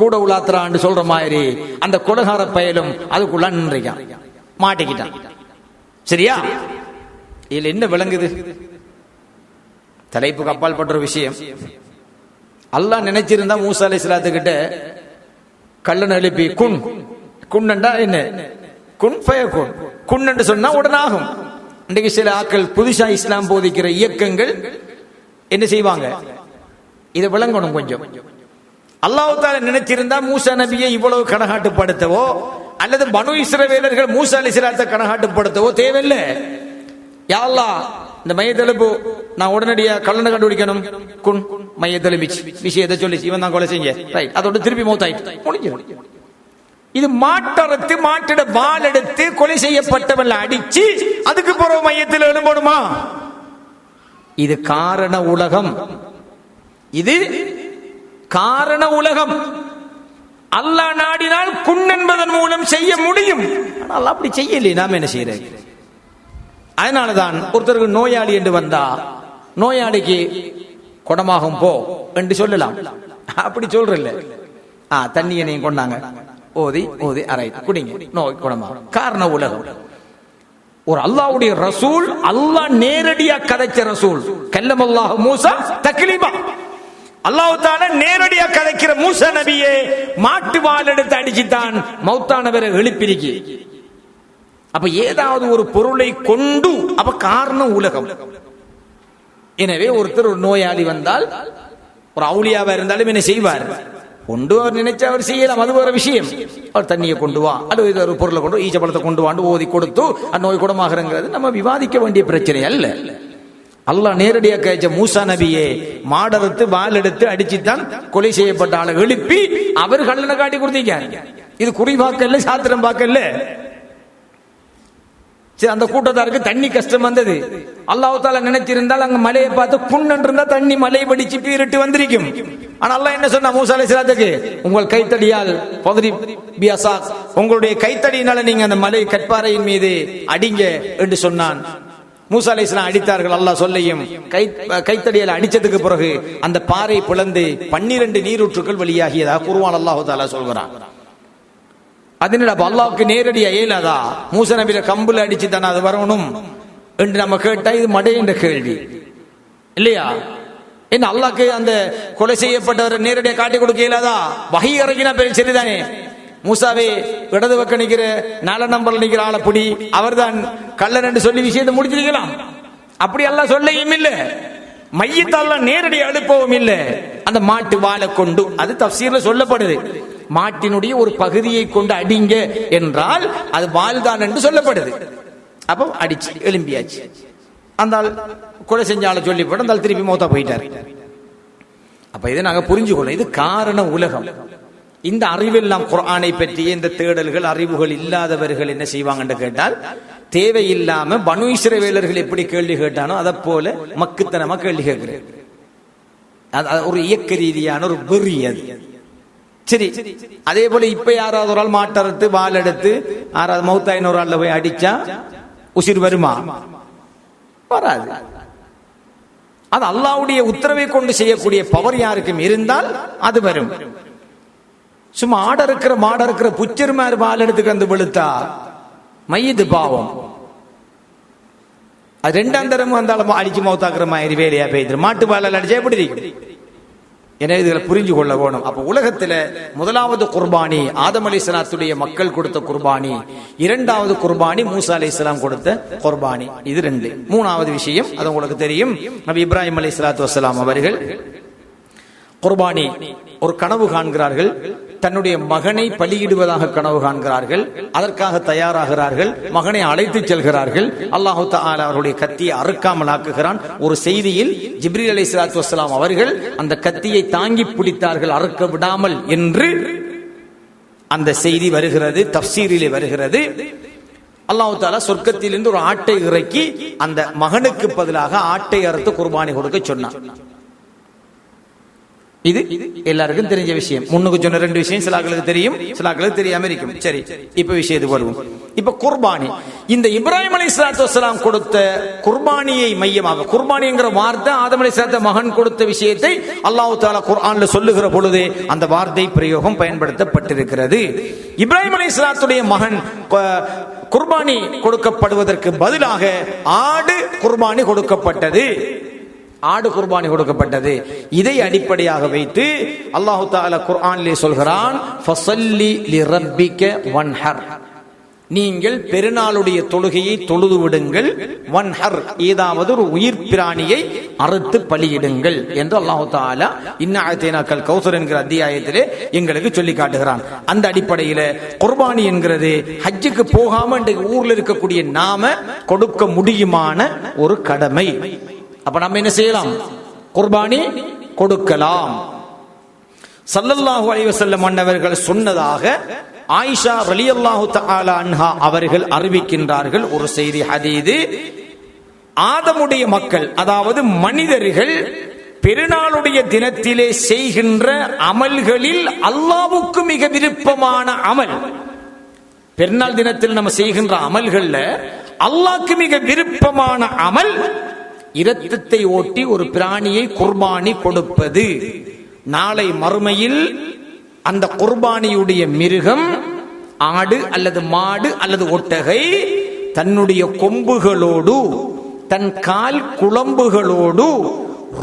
[SPEAKER 1] கூட உலாத்துறான்னு சொல்ற மாதிரி அந்த கொலகார பயலும் அதுக்குள்ள நின்றான், மாட்டிக்கிட்டான். சரியா? இதுல என்ன விளங்குது? தலைப்புக்கு அப்பால் பண்ற விஷயம், அல்லாஹ் நினைச்சிருந்தா மூசா அலைஹிஸ்ஸலாத்துக்கிட்ட கல்லன் எழுப்பி குன்னண்டா என்ன குன் ஃபயகுன் குன்னு சொன்னா உடனாகும். இன்றைக்கு சில ஆக்கள் புதுசா இஸ்லாம் போதிக்கிற இயக்கங்கள் என்ன செய்வாங்க, இதை விளங்கணும் கொஞ்சம். அல்லாஹ் தஆலா நினைச்சிருந்தா மூசா நபியை இவ்வளவு கணக்காட்டுப்படுத்தவோ அல்லது பனு இஸ்ரவேலர்கள் மூசா அலைஹிஸ்ஸலாத்தை கணக்காட்டுப்படுத்தவோ தேவையில்லை. யா அல்லாஹ் இந்த மையத்தெலுப்பு நான் உடனடியா கல்லனை கண்டுபிடிக்கணும், குன் மையத்தெலும்பிச்சு விஷயத்தை சொல்லி இவன் தான் கொலை செஞ்ச, ரைட், அதோட திருப்பி மௌத்தாயிட்டு முடிஞ்சு. இது மாட்டறுத்து மாட்டிட வாள் எடுத்து கொலை செய்யப்பட்டவன் அடிச்சு அதுக்கு பிறகு மையத்தில் எழும்பணுமா? இது காரண உலகம், இது காரண உலகம். அல்லாஹ் நாடினால் குன் என்பதன் மூலம் செய்ய முடியும், ஆனால் அப்படி செய்யலையே, நாம என்ன செய்யறது? அதனாலதான் ஒருத்தருக்கு நோயாளி என்று வந்தா நோயாளிக்கு குணமாகும் போ என்று சொல்லலாம், அப்படி சொல்றல. தண்ணியை நீங்க கொண்டாங்க, ஓதி ஓதி அரை குடிங்க, நோய் குணமாகும். காரண உலகம். ஒரு அல்லாஹ்வுடைய ரசூல், அல்லாஹ் நேரடியா கதைச்ச ரசூல், கல்லமல்லாஹு மூசா தக்லீமா. அல்லாஹ் தஆலா நேரடியா கதைக்கிற மூசா நபியே மாட்டு வாள் எடுத்து அடிச்சுதான் மௌத்தானவரை எழுப்பிருக்கி. அப்ப ஏதாவது ஒரு பொருளை கொண்டு அப்ப காரணம் உலகம். எனவே ஒருத்தர் ஒரு நோயாளி வந்தால், ஒரு அவுலியாவா இருந்தாலும் என்ன செய்வார், கொண்டு அவர் நினைச்சா அவர் செய்யலாம், அது ஒரு விஷயம். அவர் தண்ணியை கொண்டு வா அல்லது ஒரு பொருளை கொண்டு ஈச்சப்பழத்தை கொண்டு வாண்டு ஓதி கொடுத்து அந்நோய் குணமாகிறது நம்ம விவாதிக்க வேண்டிய பிரச்சனை அல்ல. அல்லாஹ் நேரடியாக கேச்ச மூசா நபியே மாடறுத்து வாள் எடுத்து அடிச்சுதான் கொலை செய்யப்பட்ட ஆளை எழுப்பி அவர் கல்லனை காட்டி கொடுத்தீங்க. இது குறிவாக்கல்ல, சாத்திரம் பார்க்கல. அந்த கூட்டத்தாருக்கு தண்ணி கஷ்டம் வந்தது. அல்லாஹ் தஆலா நினைச்சிருந்தால் அங்க மலையை பார்த்து புண்ணு இருந்தா தண்ணி மலை படிச்சு பீரிட்டு வந்திருக்கும். ஆனா அல்லாஹ் என்ன சொன்னா மூசா அலைஹிஸ்ஸலாத்துக்கு, உங்கள் கைத்தடியால் பதரி பியசா, உங்களுடைய கைத்தடியினால நீங்க அந்த மலை கற்பாறையின் மீது அடிங்க என்று சொன்னான். மூசா அலைஹிஸ்ஸலாம் அடித்தார்கள். அல்லாஹ் சொல்லையும் கைத்தடியால் அடிச்சதுக்கு பிறகு அந்த பாறை பிளந்து 12 நீரூற்றுக்கள் வெளியாகியதாக குர்ஆன் அல்லாஹ் தஆலா சொல்கிறான். அதனால அல்லாஹ்வுக்கு நேரடியா ஏலாதா மூசா நபியில கம்புல அடிச்சு தானே அது வரணும் என்று நம்ம கேட்டா இது மடை என்ற கேள்வி இல்லையா? என்ன அல்லாஹ்க்கு அந்த கொலை செய்யப்பட்டவரை நேரடியா காட்டி கொடுக்க இயலாதா? வஹி இறங்கினா பெரிய சரிதானே. மூசாவே இடது பக்கம் நிக்கிற 4 நம்பர்ல நிக்கிற ஆளை பிடி, அவர் தான் கள்ளன் என்று சொல்லி விஷயத்தை முடிச்சிருக்கலாம். அப்படி அல்லாஹ் சொல்லையும் இல்லை, மையத்தால நேரடி அனுப்பவும் இல்லை. அந்த மாட்டு வாழை கொண்டு, அது தஃசீர்ல சொல்லப்படுது, மாட்டினுடைய ஒரு பகுதியை கொண்டு அடிங்க என்றால் அது வால்தான் என்று சொல்லப்படுது. அப்போ அடிச்சு எலும்பியாச்சு. அந்த கொலை செஞ்சால சொல்லி போட்டு அந்த திருப்பி மௌத்தா போயிட்டாரு. அப்ப இதை நாங்க புரிஞ்சுக்கணும், இது காரண உலகம். இந்த அறிவெல்லாம் குர்ஆனை பற்றிய இந்த தேடல்கள் அறிவுகள் இல்லாதவர்கள் என்ன செய்வாங்கன்னு கேட்டால், தேவையில்லாம பனு இஸ்ரவேலர்கள் எப்படி கேள்வி கேட்டானோ அதை போல மக்குத்தனமா கேள்வி கேட்கிறேன். ஒரு இயக்க ரீதியான ஒரு வெறி அது. சரி, அதே போல இப்ப யாராவது ஒரு ஆள் மாட்டறுத்து வாள் எடுத்து யாராவது மௌத்தாயின ஒரு ஆள்ல போய் அடிச்சா உசிர் வருமா? வராது. அது அல்லாஹ்வுடைய உத்தரவை கொண்டு செய்யக்கூடிய பவர் யாருக்கும் இருந்தால் அது வரும். சும்மா மாடறுக்கிற புச்சர் மாதிரி வாள் எடுத்துக்கு வந்து வெளுத்தா மையது பாவம். அது 2ஆம் தரமும் அந்த அடிச்சு மௌத்தாக்குற மாதிரி வேலையா போயிட்டு மாட்டு வாழல் அடிச்சா எப்படி இருக்கு? எனவே இதுல புரிஞ்சு கொள்ள வேணும். அப்ப உலகத்துல முதலாவது குர்பானி ஆதம் அலைஹிஸ்ஸலாத்துடைய மக்கள் கொடுத்த குர்பானி, இரண்டாவது குர்பானி மூசா அலைஹிஸ்ஸலாம் கொடுத்த குர்பானி. இது ரெண்டு. மூணாவது விஷயம் அது உங்களுக்கு தெரியும். நபி இப்ராஹிம் அலைஹிஸ்ஸலாத்து வஸ்ஸலாம் அவர்கள் குர்பானி ஒரு கனவு காண்கிறார்கள். தன்னுடைய மகனை பலியிடுவதாக கனவு காண்கிறார்கள். அதற்காக தயாராகிறார்கள். மகனை அழைத்து செல்கிறார்கள். அல்லாஹு தஆலா அவருடைய கத்தியை அறுக்காமல் ஆக்குகிறான். ஒரு செய்தியில் ஜிப்ரீல் அலைஹிஸ்ஸலாத்து வஸ்ஸலாம் அவர்கள் அந்த கத்தியை தாங்கி பிடித்தார்கள், அறுக்க விடாமல் என்று அந்த செய்தி வருகிறது, தஃப்சீரிலே வருகிறது. அல்லாஹு தஆலா சொர்க்கத்திலிருந்து ஒரு ஆட்டை இறக்கி அந்த மகனுக்கு பதிலாக ஆட்டை அறுத்து குர்பானி கொடுக்க சொன்னான். இது எல்லாருக்கும் தெரிஞ்ச விஷயம். முன்னுக்கு சொன்ன ரெண்டு விஷயம் சிலாக்களுக்கு தெரியும், சிலாக்களுக்கு தெரியாம இருக்கும். சரி, இப்ப விஷயத்துக்கு வருவோம். இப்ப குர்பானி, இந்த இப்ராஹிம் அலைஹிஸ்ஸலாத்து வஸ்ஸலாம் கொடுத்த குர்பானியை மையமாக, குர்பானிங்கிற வார்த்தை ஆதம் அலைஹிஸ்ஸலாத்து மகன் கொடுத்த விஷயத்தை அல்லாஹ் தஆலா குர்ஆன்ல சொல்லுகிற பொழுது அந்த வார்த்தை பிரயோகம் பயன்படுத்தப்பட்டிருக்கிறது. இப்ராஹிம் அலைஹிஸ்ஸலாத்துடைய மகன் குர்பானி கொடுக்கப்படுவதற்கு பதிலாக ஆடு குர்பானி கொடுக்கப்பட்டது. ஆடு குர்பானி கொடுக்கப்பட்டது. இதை அடிப்படையாக வைத்து அல்லாஹு தஆலா குர்ஆனிலே சொல்கிறான், ஃபஸல்லி லிரப்பிக வன்ஹர், நீங்கள் பெருநாளுடைய தொழுகையை தொழுது விடுங்கள். வன்ஹர், ஏதாவது ஒரு உயிர் பிராணியை அறுத்து பலியிடுங்கள் என்று அல்லாஹு தஆலா இன்னா அதைனாக்கல் கௌசர் என்கிற அத்தியாயத்திலே எங்களுக்கு சொல்லி காட்டுகிறான். அந்த அடிப்படையில் குர்பானி என்கிறது ஹஜ்ஜுக்கு போகாம ஊர்ல இருக்கக்கூடிய நாம கொடுக்க முடியுமான ஒரு கடமை. அப்ப நம்ம என்ன செய்யலாம்? குர்பானி கொடுக்கலாம். ஸல்லல்லாஹு அலைஹி வஸல்லம் அன்னவர்கள் சொன்னதாக ஆயிஷா ரலியல்லாஹு தஆலா அன்ஹா அவர்கள் அறிவிக்கின்றார்கள் ஒரு செய்தி ஹதீது. ஆதமுடைய மக்கள், அதாவது மனிதர்கள் பெருநாளுடைய தினத்திலே செய்கின்ற அமல்களில் அல்லாஹ்வுக்கு மிக விருப்பமான அமல், பெருநாள் தினத்தில் நம்ம செய்கின்ற அமல்கள்ல அல்லாஹ்வுக்கு மிக விருப்பமான அமல் இரத்தத்தை ஓட்டி ஒரு பிராணியை குர்பானி கொடுப்பது. நாளை மறுமையில் அந்த குர்பானியுடைய மிருகம் ஆடு அல்லது மாடு அல்லது ஒட்டகை தன்னுடைய கொம்புகளோடு, தன் கால் குளம்புகளோடு,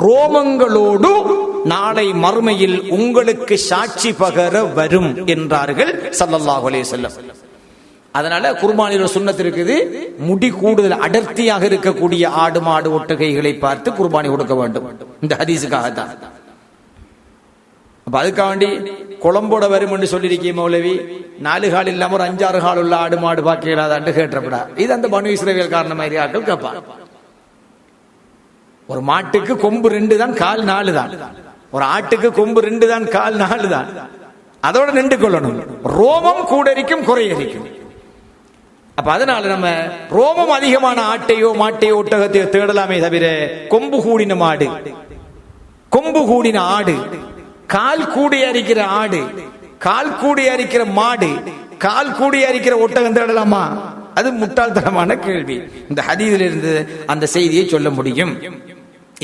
[SPEAKER 1] ரோமங்களோடு நாளை மறுமையில் உங்களுக்கு சாட்சி பகர வரும் என்றார்கள் ஸல்லல்லாஹு அலைஹி வஸல்லம். அதனால குர்பானியோட சுன்னத் இருக்குது, முடி கூடுதல் அடர்த்தியாக இருக்கக்கூடிய ஆடு மாடு ஒட்டகைகளை பார்த்து குர்பானி கொடுக்க வேண்டும். இந்த ஹதீஸுக்காகத்தான். அப்ப அதுக்காக வேண்டி குழம்போட வரும் என்று சொல்லியிருக்கீங்க மௌலவி, 4 கால் இல்லாம ஒரு 5-6 கால் உள்ள ஆடு மாடு பாக்கிறாதான்னு கேட்டப்படா. இது அந்த பனு இஸ்ரவேல் காரண மாதிரி ஆட்கள் கேட்பா. ஒரு மாட்டுக்கு கொம்பு 2 தான், கால் 4 தான். ஒரு ஆட்டுக்கு கொம்பு 2 தான், கால் 4 தான். அதோட நின்று கொள்ளணும். ரோமம் கூட இருக்கும், குறையரிக்கும். அப்ப அதனால நம்ம ரோமம் அதிகமான ஆட்டையோ மாட்டையோ ஒட்டகத்தையோ தேடலாமே தவிர கொம்பு கூடின மாடு, கொம்பு கூடின ஆடு, கால் கூடி அரிக்கிற ஆடு, கால் கூடி அரிக்கிற மாடு, கால் கூடி அரிக்கிற ஒட்டகம் தேடலாமா? அது முட்டாள்தனமான கேள்வி. இந்த ஹதீஸில் இருந்து அந்த செய்தியை சொல்ல முடியும்.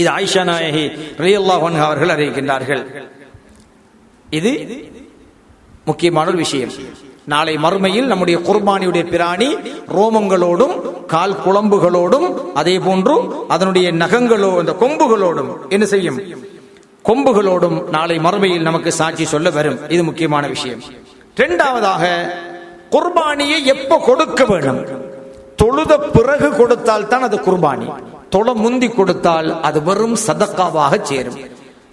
[SPEAKER 1] இது ஆயிஷா நாயகி ரலியல்லாஹு அன்ஹா அவர்கள் அறிவிக்கின்றார்கள். இது முக்கியமான ஒரு விஷயம். நாளை மறுமையில் நம்முடைய குர்பானியுடைய பிராணி ரோமங்களோடும் கால் குளம்புகளோடும் அதே போன்று அதனுடைய நகங்களோ அந்த கொம்புகளோடும் என்ன செய்யும்? கொம்புகளோடும் நாளை மறுமையில் நமக்கு சாட்சி சொல்ல வரும். இது முக்கியமான விஷயம். இரண்டாவதாக, குர்பானியை எப்ப கொடுக்க வேண்டும்? தொழுத பிறகு கொடுத்தால் தான் அது குர்பானி. தொழ முந்தி கொடுத்தால் அது வெறும் சதக்காவாக சேரும்.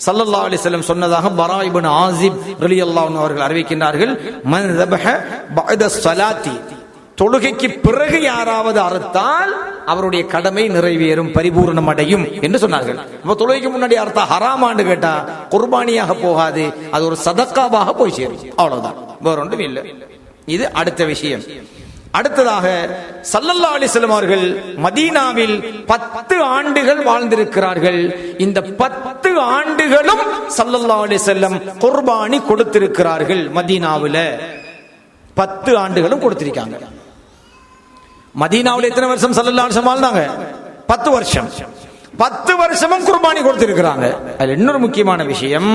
[SPEAKER 1] ஸல்லல்லாஹு அலைஹி வஸல்லம் சொன்னதாக பரா இப்னு ஆசிப் ரலியல்லாஹு அன்ஹு அவர்கள் அறிவிக்கின்றார்கள், மன் ذبح بعد الصلاه, தொழுகைக்கு பிறகு யாராவது அறுத்தால் அவருடைய கடமை நிறைவேறும், பரிபூர்ணம் அடையும் என்று சொன்னார்கள். அப்ப தொழுகைக்கு முன்னாடி அறுத்தா ஹராமான்னு கேட்டா குர்பானியாக போகாது, அது ஒரு சதக்காவாக போய் சேரும். அவ்வளவுதான், வேற ஒன்றும் இல்லை. இது அடுத்த விஷயம். அடுத்ததாக ஸல்லல்லாஹு அலைஹி வஸல்லம் அவர்கள் மதீனாவில் 10 ஆண்டுகள் வாழ்ந்திருக்கிறார்கள். இந்த 10 ஆண்டுகளும் ஸல்லல்லாஹு அலைஹி வஸல்லம் குர்பானி கொடுத்திருக்கிறார்கள். மதீனாவுல 10 ஆண்டுகளும் கொடுத்திருக்காங்க. மதீனாவுல எத்தனை வருஷம் ஸல்லல்லாஹு அலைஹி வஸல்லம் வாழ்ந்தாங்க? 10 வருஷம். 10 வருஷமும் குர்பானி கொடுத்திருக்கிறாங்க. அதுல இன்னொரு முக்கியமான விஷயம்,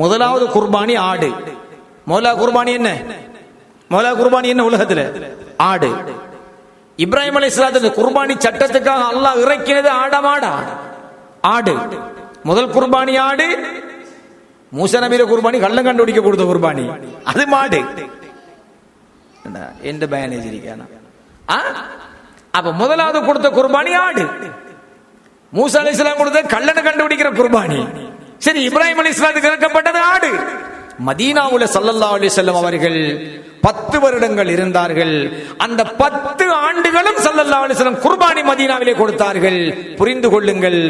[SPEAKER 1] முதலாவது குர்பானி ஆடு. முதலாவது குர்பானி என்ன? முதலாவது குர்பானி என்ன உலகத்துல? ஆடு. இப்ராஹிம் அலைஹிஸ்ஸலாம் குர்பானி சட்டத்துக்காக அல்லாஹ் இறக்கினது ஆடா மாடா? ஆடு. முதல் குர்பானி ஆடு, மூசா நபியில குர்பானி கள்ளம் கண்டுபிடிக்க கொடுத்த குர்பானி, அது மாடு. எந்த பயனேஜ் இருக்கானா? அப்ப முதலாவது கொடுத்த குர்பானி ஆடு. மூசா அலைஹிஸ்ஸலாம் கொடுத்த கள்ளனை கண்டுபிடிக்கிற குர்பானி. சரி, இப்ராஹிம் அலைஹிஸ்ஸலாத்துக்கு இறக்கப்பட்டது ஆடு. மதீனாவுல ஸல்லல்லாஹு அலைஹி வஸல்லம் அவர்கள் 10 வருடங்கள் இருந்தார்கள். அந்த 10 ஆண்டுகளும் ஸல்லல்லாஹு அலைஹி வஸல்லம் குர்பானி மதீனாவிலே கொடுத்தார்கள். புரிந்து கொள்ளுங்கள்,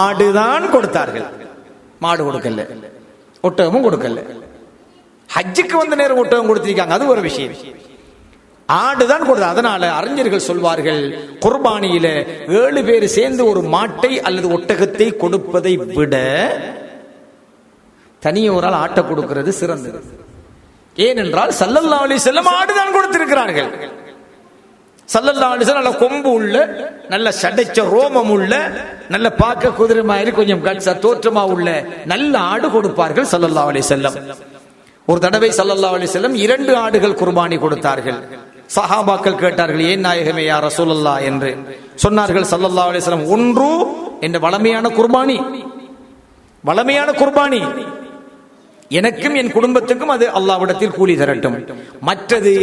[SPEAKER 1] ஆடுதான் கொடுத்தார்கள், மாடு கொடுக்கல, ஒட்டகமும் கொடுக்கல. ஹஜ்ஜுக்கு வந்த நேரம் ஒட்டகம் கொடுத்திருக்காங்க, அது ஒரு விஷயம். ஆடுதான் கொடுத்தா. அதனால அறிஞர்கள் சொல்வார்கள், குர்பானியில 7 பேர் சேர்ந்து ஒரு மாட்டை அல்லது ஒட்டகத்தை கொடுப்பதை விட தனியே ஒரு ஆள் ஆட்டை கொடுக்கிறது சிறந்தது. ஏனென்றால் ஸல்லல்லாஹு அலைஹி வஸல்லம் ஆடுதான் கொடுத்திருக்கிறார்கள். ஸல்லல்லாஹு அலைஹி வஸல்லம் நல்ல கொம்பு உள்ள, நல்ல சடைச்ச ரோமம் உள்ள, நல்ல பார்க்க குதிரை மாதிரி கொஞ்சம் கட்சா தோற்றமா உள்ள நல்ல ஆடு கொடுப்பார்கள் ஸல்லல்லாஹு அலைஹி வஸல்லம். ஒரு தடவை ஸல்லல்லாஹு அலைஹி வஸல்லம் 2 ஆடுகள் குர்பானி கொடுத்தார்கள். சஹாபாக்கள் கேட்டார்கள், ஏன் நாயகமே யா ரசூலல்லாஹ் என்று. சொன்னார்கள் ஸல்லல்லாஹு அலைஹி வஸல்லம், ஒன்று என்ற வளமையான குர்பானி, வளமையான குர்பானி, எனக்கும் என் குடும்பத்துக்கும் அது அல்லாஹ்விடத்தில் கூலி தரட்டும். மற்றது,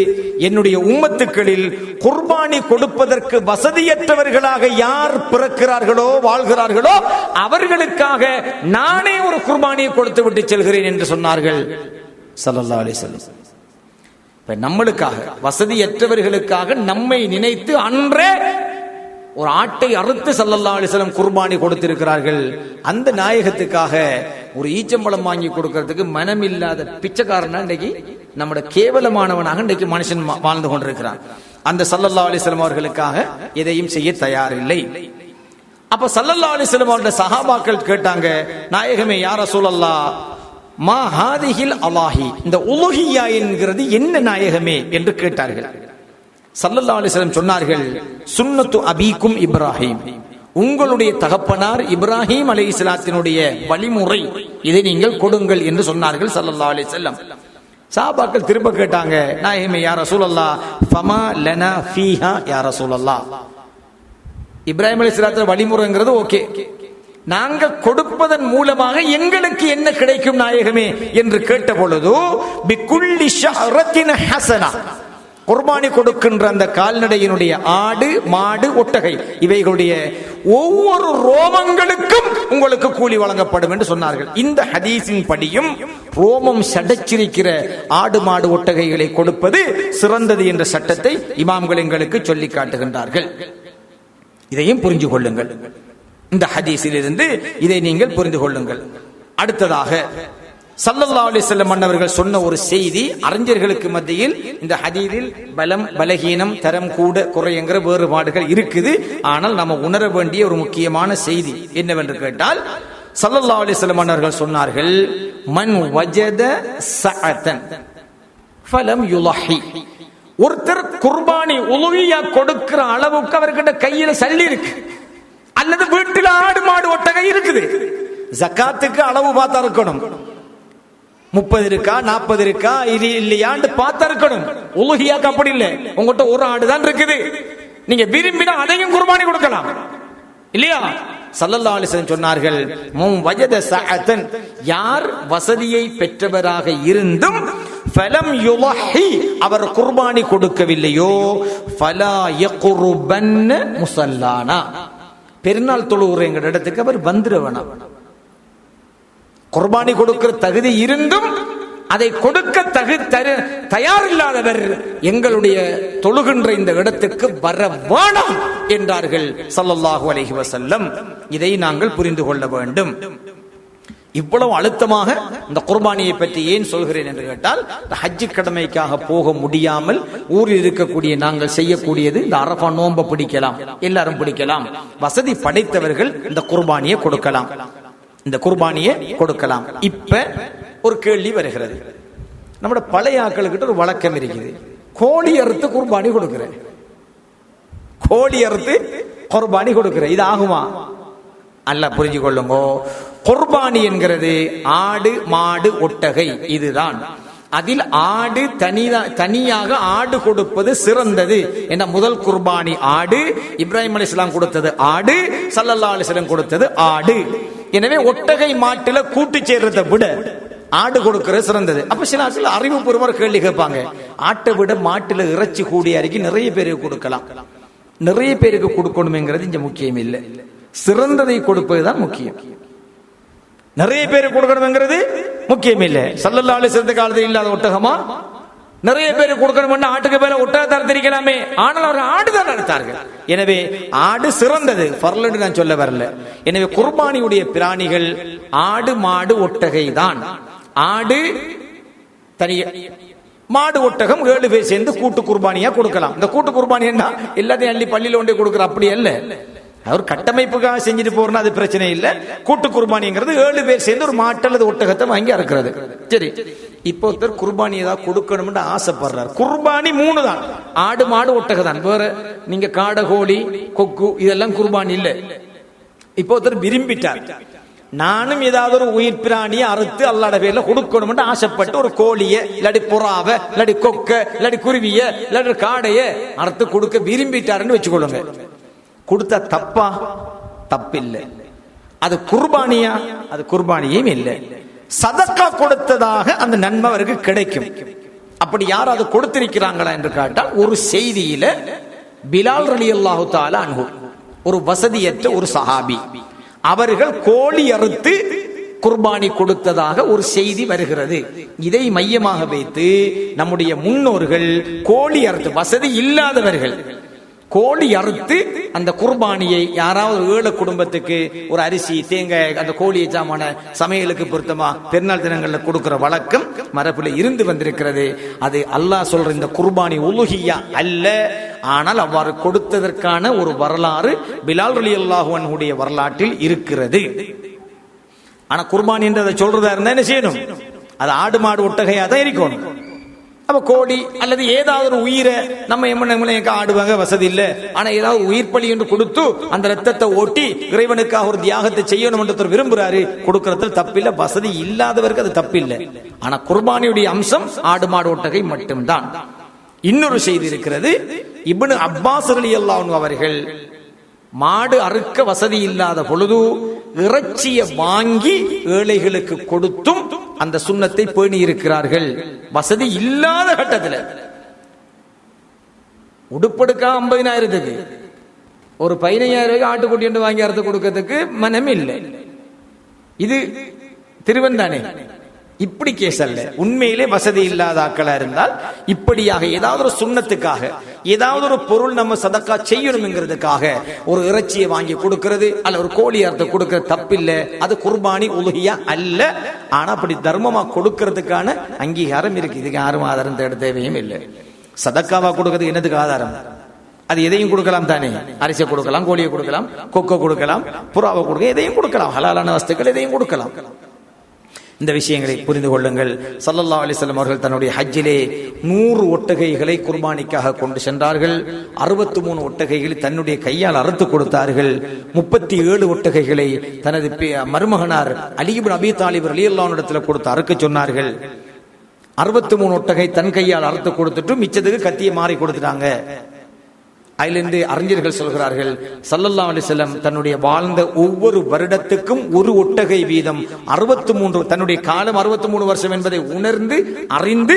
[SPEAKER 1] என்னுடைய உம்மத்துக்களில் குர்பானி கொடுப்பதற்கு வசதியற்றவர்களாக யார் பிறக்கிறார்களோ வாழ்கிறார்களோ அவர்களுக்காக நானே ஒரு குர்பானியை கொடுத்து விட்டு செல்கிறேன் என்று சொன்னார்கள் ஸல்லல்லாஹு அலைஹி வஸல்லம். இப்ப நம்மளுக்காக, வசதியற்றவர்களுக்காக நம்மை நினைத்து அன்றே ஒரு ஆட்டை அறுத்து ஸல்லல்லாஹு அலைஹி வஸல்லம் குர்பானி கொடுத்திருக்கிறார்கள். அந்த நாயகத்துக்காக ஒரு ஈச்சம்பழம் வாங்கி கொடுக்கிறதுக்கு மனமில்லாத பிச்சைக்காரனா இன்றைக்கு நம்முடைய கேவலமானவனாக இன்றைக்கு மனுஷன் வாழ்ந்து கொண்டிருக்கிறான். அந்த ஸல்லல்லாஹு அலைஹி வஸல்லம் அவர்களுக்காக எதையும் செய்ய தயாரில்லை. அப்ப ஸல்லல்லாஹு அலைஹி வஸல்லம் அவருடைய சஹாபாக்கள் கேட்டாங்க, நாயகமே யா ரசூலல்லாஹ், மா ஹாதிஹில் அலாஹி, இந்த உலுஹியா என்கிறது என்ன நாயகமே என்று கேட்டார்கள். ஸல்லல்லாஹு அலைஹி வஸல்லம் சொன்னார்கள், சுன்னத்து அபீக்கும் இப்ராஹிம், உங்களுடைய தகப்பனார் இப்ராஹிம் அலைஹிஸ்ஸலாத்தினுடைய வழிமுறை, இதை நீங்கள் கொடுங்கள் என்று சொன்னார்கள் ஸல்லல்லாஹு அலைஹி வஸல்லம். சஹாபாக்கள் திரும்ப கேட்டாங்க, நாயகமே யா ரசூலல்லாஹ், ஃபமா லனா ஃபீஹா யா ரசூலல்லாஹ், இப்ராஹிம் அலைஹிஸ்ஸலாத்தின் வழிமுறைங்கிறது ஓகே, நாங்கள் கொடுப்பதன் மூலமாக எங்களுக்கு என்ன கிடைக்கும் நாயகமே என்று கேட்ட பொழுது, பிகுல்லி ஷஅரத்தின் ஹஸனா, குர்பானி கொடுக்கின்ற அந்த கால்நடையினுடைய ஆடு, மாடு, ஒட்டகை இவைகளுடைய ஒவ்வொரு ரோமங்களுக்கும் உங்களுக்கு கூலி வழங்கப்படும் என்று சொன்னார்கள். இந்த ஹதீஸின் படியும் ரோமம் சடைச்சிருக்கிற ஆடு, மாடு, ஒட்டகைகளை கொடுப்பது சிறந்தது என்ற சட்டத்தை இமாம்கள் எங்களுக்கு சொல்லி காட்டுகின்றார்கள். இதையும் புரிந்து கொள்ளுங்கள். இந்த ஹதீஸில் இருந்து இதை நீங்கள் புரிந்து கொள்ளுங்கள். அடுத்ததாக ஸல்லல்லாஹு அலைஹி வஸல்லம் மன்னவர்கள் சொன்ன ஒரு செய்தி, அறிஞர்களுக்கு மத்தியில் இந்த ஹதீஸில் பலம், பலகீனம், தரம், கூட குறைங்கிற வேறுபாடுகள் இருக்குது. ஆனால் நம்ம உணர வேண்டிய ஒரு முக்கியமான செய்தி என்னவென்று கேட்டால், ஸல்லல்லாஹு அலைஹி வஸல்லம் மன்னவர்கள் சொன்னார்கள், மன் வஜத சஅதன் ஃபலம் யுலஹி, ஒருத்தர் குர்பானி உலுஹியா கொடுக்கிற அளவுக்கு அவர்கிட்ட கையில சல்லி இருக்கு, அல்லது வீட்டில் ஆடு, மாடு, ஒட்டகை இருக்குது, ஜகாத்துக்கு அளவு பார்த்தா இருக்கணும், 30 இருக்கா 40 இருக்கா இது இல்லையாண்டு பார்த்தா இருக்கணும். உலுஹியாக்கு அப்படி இல்லை, உங்ககிட்ட ஒரு ஆடு தான் இருக்குது, நீங்க விரும்பினா அதையும் குர்பானி கொடுக்கலாம் இல்லையா? ஸல்லல்லாஹு அலைஹி வஸல்லம் சொன்னார்கள், முன் வஜத சஅதன், யார் வசதியை பெற்றவராக இருந்தும் ஃபலம் யுலஹி, அவர் குர்பானி கொடுக்கவில்லையோ, ஃபலா யக்ருபன் முஸல்லானா, பெருநாள் தொழுகிற எங்க இடத்துக்கு அவர் வந்துட வேணாம். குர்பானி கொடுக்கிற தகுதி இருந்தும் அதை கொடுக்க தயார் இல்லாதவர் எங்களுடைய தொழுகின்ற இந்த இடத்துக்கு வர வேணாம் என்றார்கள் ஸல்லல்லாஹு அலைஹி வஸல்லம். இதை நாங்கள் புரிந்து கொள்ள வேண்டும். இவ்வளவு அழுத்தமாக இந்த குர்பானியை பற்றி ஏன் சொல்கிறேன் என்று கேட்டால், ஹஜ்ஜு கடமைக்காக போக முடியாமல் ஊரில் இருக்கக்கூடிய நாங்கள் செய்யக்கூடியது இந்த அரஃபா நோன்பை பிடிக்கலாம், எல்லாரும் பிடிக்கலாம். வசதி படைத்தவர்கள் இந்த குர்பானியை கொடுக்கலாம், இந்த குர்பானியை கொடுக்கலாம். இப்ப ஒரு கேள்வி வருகிறது, நம்முடைய பழைய ஆட்களுக்கிட்ட ஒரு வழக்கம் இருக்குது, கோழி அறுத்து குர்பானி கொடுக்கிறேன், கோழி அறுத்து குர்பானி கொடுக்கிறேன், இது ஆகுமா? அல்ல, புரிஞ்சு கொள்ளுங்க. குர்பானி என்கிறது ஆடு, மாடு, ஒட்டகை, இதுதான். அதில் ஆடு தனியாக ஆடு கொடுப்பது சிறந்தது. என்ற முதல் குர்பானி ஆடு, இப்ராஹிம் அலைஹிஸ்ஸலாம் கொடுத்தது ஆடு, ஸல்லல்லாஹு அலைஹி வஸல்லம் கொடுத்தது ஆடு. எனவே ஒட்டகை மாட்டில கூட்டு சேர்றதை விட ஆடு கொடுக்கிறது சிறந்தது. அப்ப சில ஆட்கள் அறிவுபூர்வமாக கேள்வி கேட்பாங்க, ஆட்டை விட மாட்டுல இறைச்சி கூடிய அருகே நிறைய பேருக்கு கொடுக்கலாம், நிறைய பேருக்கு கொடுக்கணுங்கிறது இங்க முக்கியம் இல்லை, சிறந்ததை கொடுப்பதுதான் முக்கியம். நிறைய பேருக்கு கொடுக்கணுங்கிறது முக்கியம் இல்லை. ஸல்லல்லாஹு அலைஹி வஸல்லம் காலத்தில் இல்லாத ஒட்டகமா? நிறைய பேருக்கு கொடுக்கணும், ஆட்டுக்கு பேர ஒட்டகத்தை அறுத்திருக்கலாமே, ஆனால் அவர் ஆடுதான் அறுத்தார்கள். எனவே ஆடு சிறந்தது, ஃபர்லு நான் சொல்ல வரல. எனவே குர்பானியுடைய பிராணிகள் ஆடு மாடு ஒட்டகை தான். ஆடு தனிய, மாடு ஒட்டகம் 7 பேர் சேர்ந்து கூட்டு குர்பானியா கொடுக்கலாம். இந்த கூட்டு குர்பானி என்ன எல்லாத்தையும் அள்ளி பள்ளியில ஒன்றே கொடுக்குற அப்படி அல்ல, அவர் கட்டமைப்புக்காக செஞ்சுட்டு போறோம்னா அது பிரச்சனை இல்லை. கூட்டு குர்பானிங்கிறது 7 பேர் சேர்ந்து ஒரு மாட்டு அல்லது ஒட்டகத்தை வாங்கி அறுக்கிறது. சரி, இப்போ ஒருத்தர் குர்பானி ஏதாவது கொடுக்கணும்னு ஆசைப்படுறார். குர்பானி 3 தான், ஆடு மாடு ஒட்டகம் தான். வேற நீங்க காடை கோழி கொக்கு இதெல்லாம் குர்பானி இல்லை. இப்போ ஒருத்தர் விரும்பிட்டார், நானும் ஏதாவது ஒரு உயிர் பிராணியை அறுத்து அல்லாட பேர்ல கொடுக்கணும்னு ஆசைப்பட்டு ஒரு கோழிய இல்லாடி புறாவ இல்லாடி கொக்க இல்லாடி குருவிய இல்லாடி காடைய அறுத்து கொடுக்க விரும்பிட்டாருன்னு வச்சுக்கொள்ளுங்க. கொடுத்த தப்பா? தப்பில்லை. அது குர்பானியா? அது குர்பானியும் இல்லை. சதக்கா கொடுத்ததாக அந்த நன்மை அவருக்கு கிடைக்கும். அப்படி யார் அது கொடுத்திருக்கிறாங்களா என்று கேட்டால், ஒரு செய்தியில பிலால் ரலியல்லாஹு தஆலா அன்ஹு, ஒரு வசதியற்ற ஒரு சஹாபி, அவர்கள் கோழி அறுத்து குர்பானி கொடுத்ததாக ஒரு செய்தி வருகிறது. இதை மையமாக வைத்து நம்முடைய முன்னோர்கள் கோழி அறுத்து, வசதி இல்லாதவர்கள் கோழி அறுத்து அந்த குர்பானியை யாராவது ஏழை குடும்பத்துக்கு ஒரு அரிசி தேங்காய் அந்த கோழியை சாமான சமையலுக்கு பொருத்தமா பெருநாள் தினங்கள்ல கொடுக்கிற வழக்கம் மரபுல இருந்து வந்திருக்கிறது. அது அல்லாஹ் சொல்ற இந்த குர்பானி உலுஹியா அல்ல, ஆனால் அவ்வாறு கொடுத்ததற்கான ஒரு வரலாறு பிலால் ரலியல்லாஹு அன்ஹுடைய வரலாற்றில் இருக்கிறது. ஆனா குர்பானி என்றதை சொல்றதா இருந்தா என்ன செய்யணும்? அது ஆடு மாடு ஒட்டகையா தான் இருக்கணும். அப்ப கோழி அல்லது ஏதாவது ஒரு உயிரை நம்ம ஆடுவாங்க, வசதி இல்லை, ஆனா ஏதாவது உயிர் பலி என்று கொடுத்து அந்த ரத்தத்தை ஓட்டி இறைவனுக்காக ஒரு தியாகத்தை செய்யணும் என்று விரும்புறாரு, கொடுக்கறதுல தப்பில்லை. வசதி இல்லாதவருக்கு அது தப்பில்லை. ஆனா குர்பானியுடைய அம்சம் ஆடு மாடு ஒட்டகை மட்டும்தான். இன்னொரு செய்தி இருக்கிறது, இப்னு அப்பாஸ் ரலியல்லாஹு அன்ஹு அவர்கள் மாடு அறுக்க வசதி இல்லாத பொழுது இறைச்சியை வாங்கி ஏழைகளுக்கு கொடுத்தும் அந்த சுண்ணத்தை பேணி இருக்கிறார்கள். வசதி இல்லாத கட்டத்தில் உடுப்படுக்கா 50,000 ஒரு 15,000 ஆட்டுக்குட்டி என்று வாங்கி அறுத்து கொடுக்கிறதுக்கு மனம் இல்லை. இது திருவந்தானே, இப்படி கேஸ் அல்ல. உண்மையிலே வசதி இல்லாத ஆக்களா இருந்தால் இப்படியாக ஏதாவது ஒரு சுண்ணத்துக்காக ஏதாவது ஒரு பொருள் நம்ம சதக்கா செய்யணும்ங்கிறதுக்காக ஒரு இறைச்சியை வாங்கி கொடுக்கிறது அல்ல ஒரு கோழி அறுத்து கொடுக்கிறது தப்பில்லை. அது குர்பானி உலுஹியா அல்ல. ஆனா அப்படி தர்மமா கொடுக்கறதுக்கான அங்கீகாரம் இருக்கு. இதுக்கு யாரும் ஆதாரம் தேட தேவையும் இல்லை. சதக்காவா கொடுக்கறதுக்கு என்னதுக்கு ஆதாரம்? அது எதையும் கொடுக்கலாம் தானே, அரிசியை கொடுக்கலாம், கோழியை கொடுக்கலாம், கொக்கோ கொடுக்கலாம், புறாவை கொடுக்க, எதையும் கொடுக்கலாம், ஹலாலான வஸ்துக்கள் எதையும் கொடுக்கலாம். இந்த விஷயங்களை புரிந்து கொள்ளுங்கள். ஸல்லல்லாஹு அலைஹி வஸல்லம் அவர்கள் தன்னுடைய ஹஜ்ஜிலே 100 ஒட்டகைகளை குர்பானிக்காக கொண்டு சென்றார்கள். 63 ஒட்டகைகளை தன்னுடைய கையால் அறுத்து கொடுத்தார்கள். 37 ஒட்டகைகளை தனது மருமகனார் அலி இப்னு அபீ தாலிப் ரலியல்லாஹு அன்ஹு இடத்துல கொடுத்து அறுக்க சொன்னார்கள். 63 ஒட்டகை தன் கையால் அறுத்து கொடுத்துட்டு மிச்சத்துக்கு கத்தியை மாறி கொடுத்துட்டாங்க. அதிலிருந்து அறிஞர்கள் சொல்கிறார்கள், ஸல்லல்லாஹு அலைஹி வஸல்லம் தன்னுடைய வாழ்ந்த ஒவ்வொரு வருடத்துக்கும் ஒரு ஒட்டகை வீதம் 63, தன்னுடைய காலம் 63 வருஷம் என்பதை உணர்ந்து அறிந்து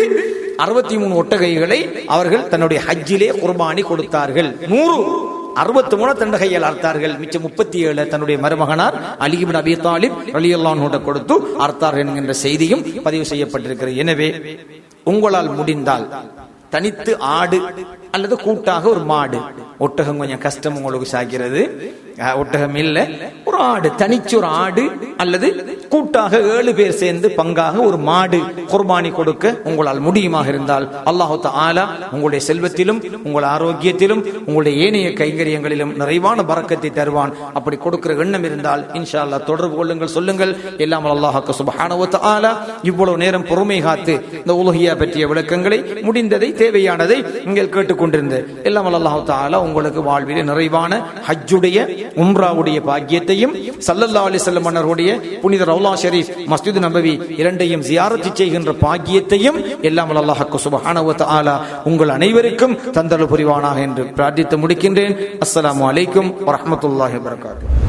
[SPEAKER 1] 63 ஒட்டகைகளை அவர்கள் தன்னுடைய ஹஜ்ஜிலே குர்பானி கொடுத்தார்கள். 163 தண்டகையில் அறுத்தார்கள். மிச்சம் 37 தன்னுடைய மருமகனார் அலி இப்னு அபீ தாலிப் ரலியல்லாஹு அன்ஹு கொடுத்து அறுத்தார்கள் என்கின்ற செய்தியும் பதிவு செய்யப்பட்டிருக்கிறது. எனவே உங்களால் முடிந்தால் தனித்து ஆடு அல்லது கூட்டாக ஒரு மாடு, ஒட்டகம் கொஞ்சம் கஷ்டம் உங்களுக்கு சாக்கிறது, ஒட்டகம் இல்லை, ஒரு ஆடு, தனிச்சு ஒரு ஆடு அல்லது கூட்டாக 7 பேர் சேர்ந்து பங்காக ஒரு மாடு குர்பானி கொடுக்க உங்களால் முடியுமாக இருந்தால் அல்லாஹு தஆலா உங்களுடைய செல்வத்திலும் உங்கள் ஆரோக்கியத்திலும் உங்களுடைய ஏனைய கைங்கரியங்களிலும் நிறைவான பரக்கத்தை தருவான். அப்படி கொடுக்கிற எண்ணம் இருந்தால் இன்ஷா அல்லாஹ் தொடர்பு கொள்ளுங்கள், சொல்லுங்கள். எல்லாம் அல்லாஹ் சுப்ஹானஹு வ தஆலா இவ்வளவு நேரம் பொறுமை காத்து இந்த உலகியா பற்றிய விளக்கங்களை முடிந்ததை தேவையானதை நீங்கள் கேட்டுக்கொண்டிருந்த எல்லாம் அல்லாஹ் தஆலா உங்களுக்கு வாழ்விலே நிறைவான ஹஜ்ஜுடைய உம்ராவுடைய பாக்கியத்தையும் ஸல்லல்லாஹு அலைஹி வஸல்லம் அவர்களுடைய புனித ரௌலா ஷரீஃப் மஸ்ஜித் நபவி இரண்டையும் ஜியாரத் செய்கின்ற பாக்கியத்தையும் எல்லாம் அல்லாஹ் சுப்ஹானஹு வ தஆலா உங்கள் அனைவருக்கும் தந்தருள் புரிவானாக என்று பிரார்த்தித்து முடிக்கின்றேன். அஸ்ஸலாமு அலைக்கும் வ ரஹ்மத்துல்லாஹி வ பரகாத்துஹு.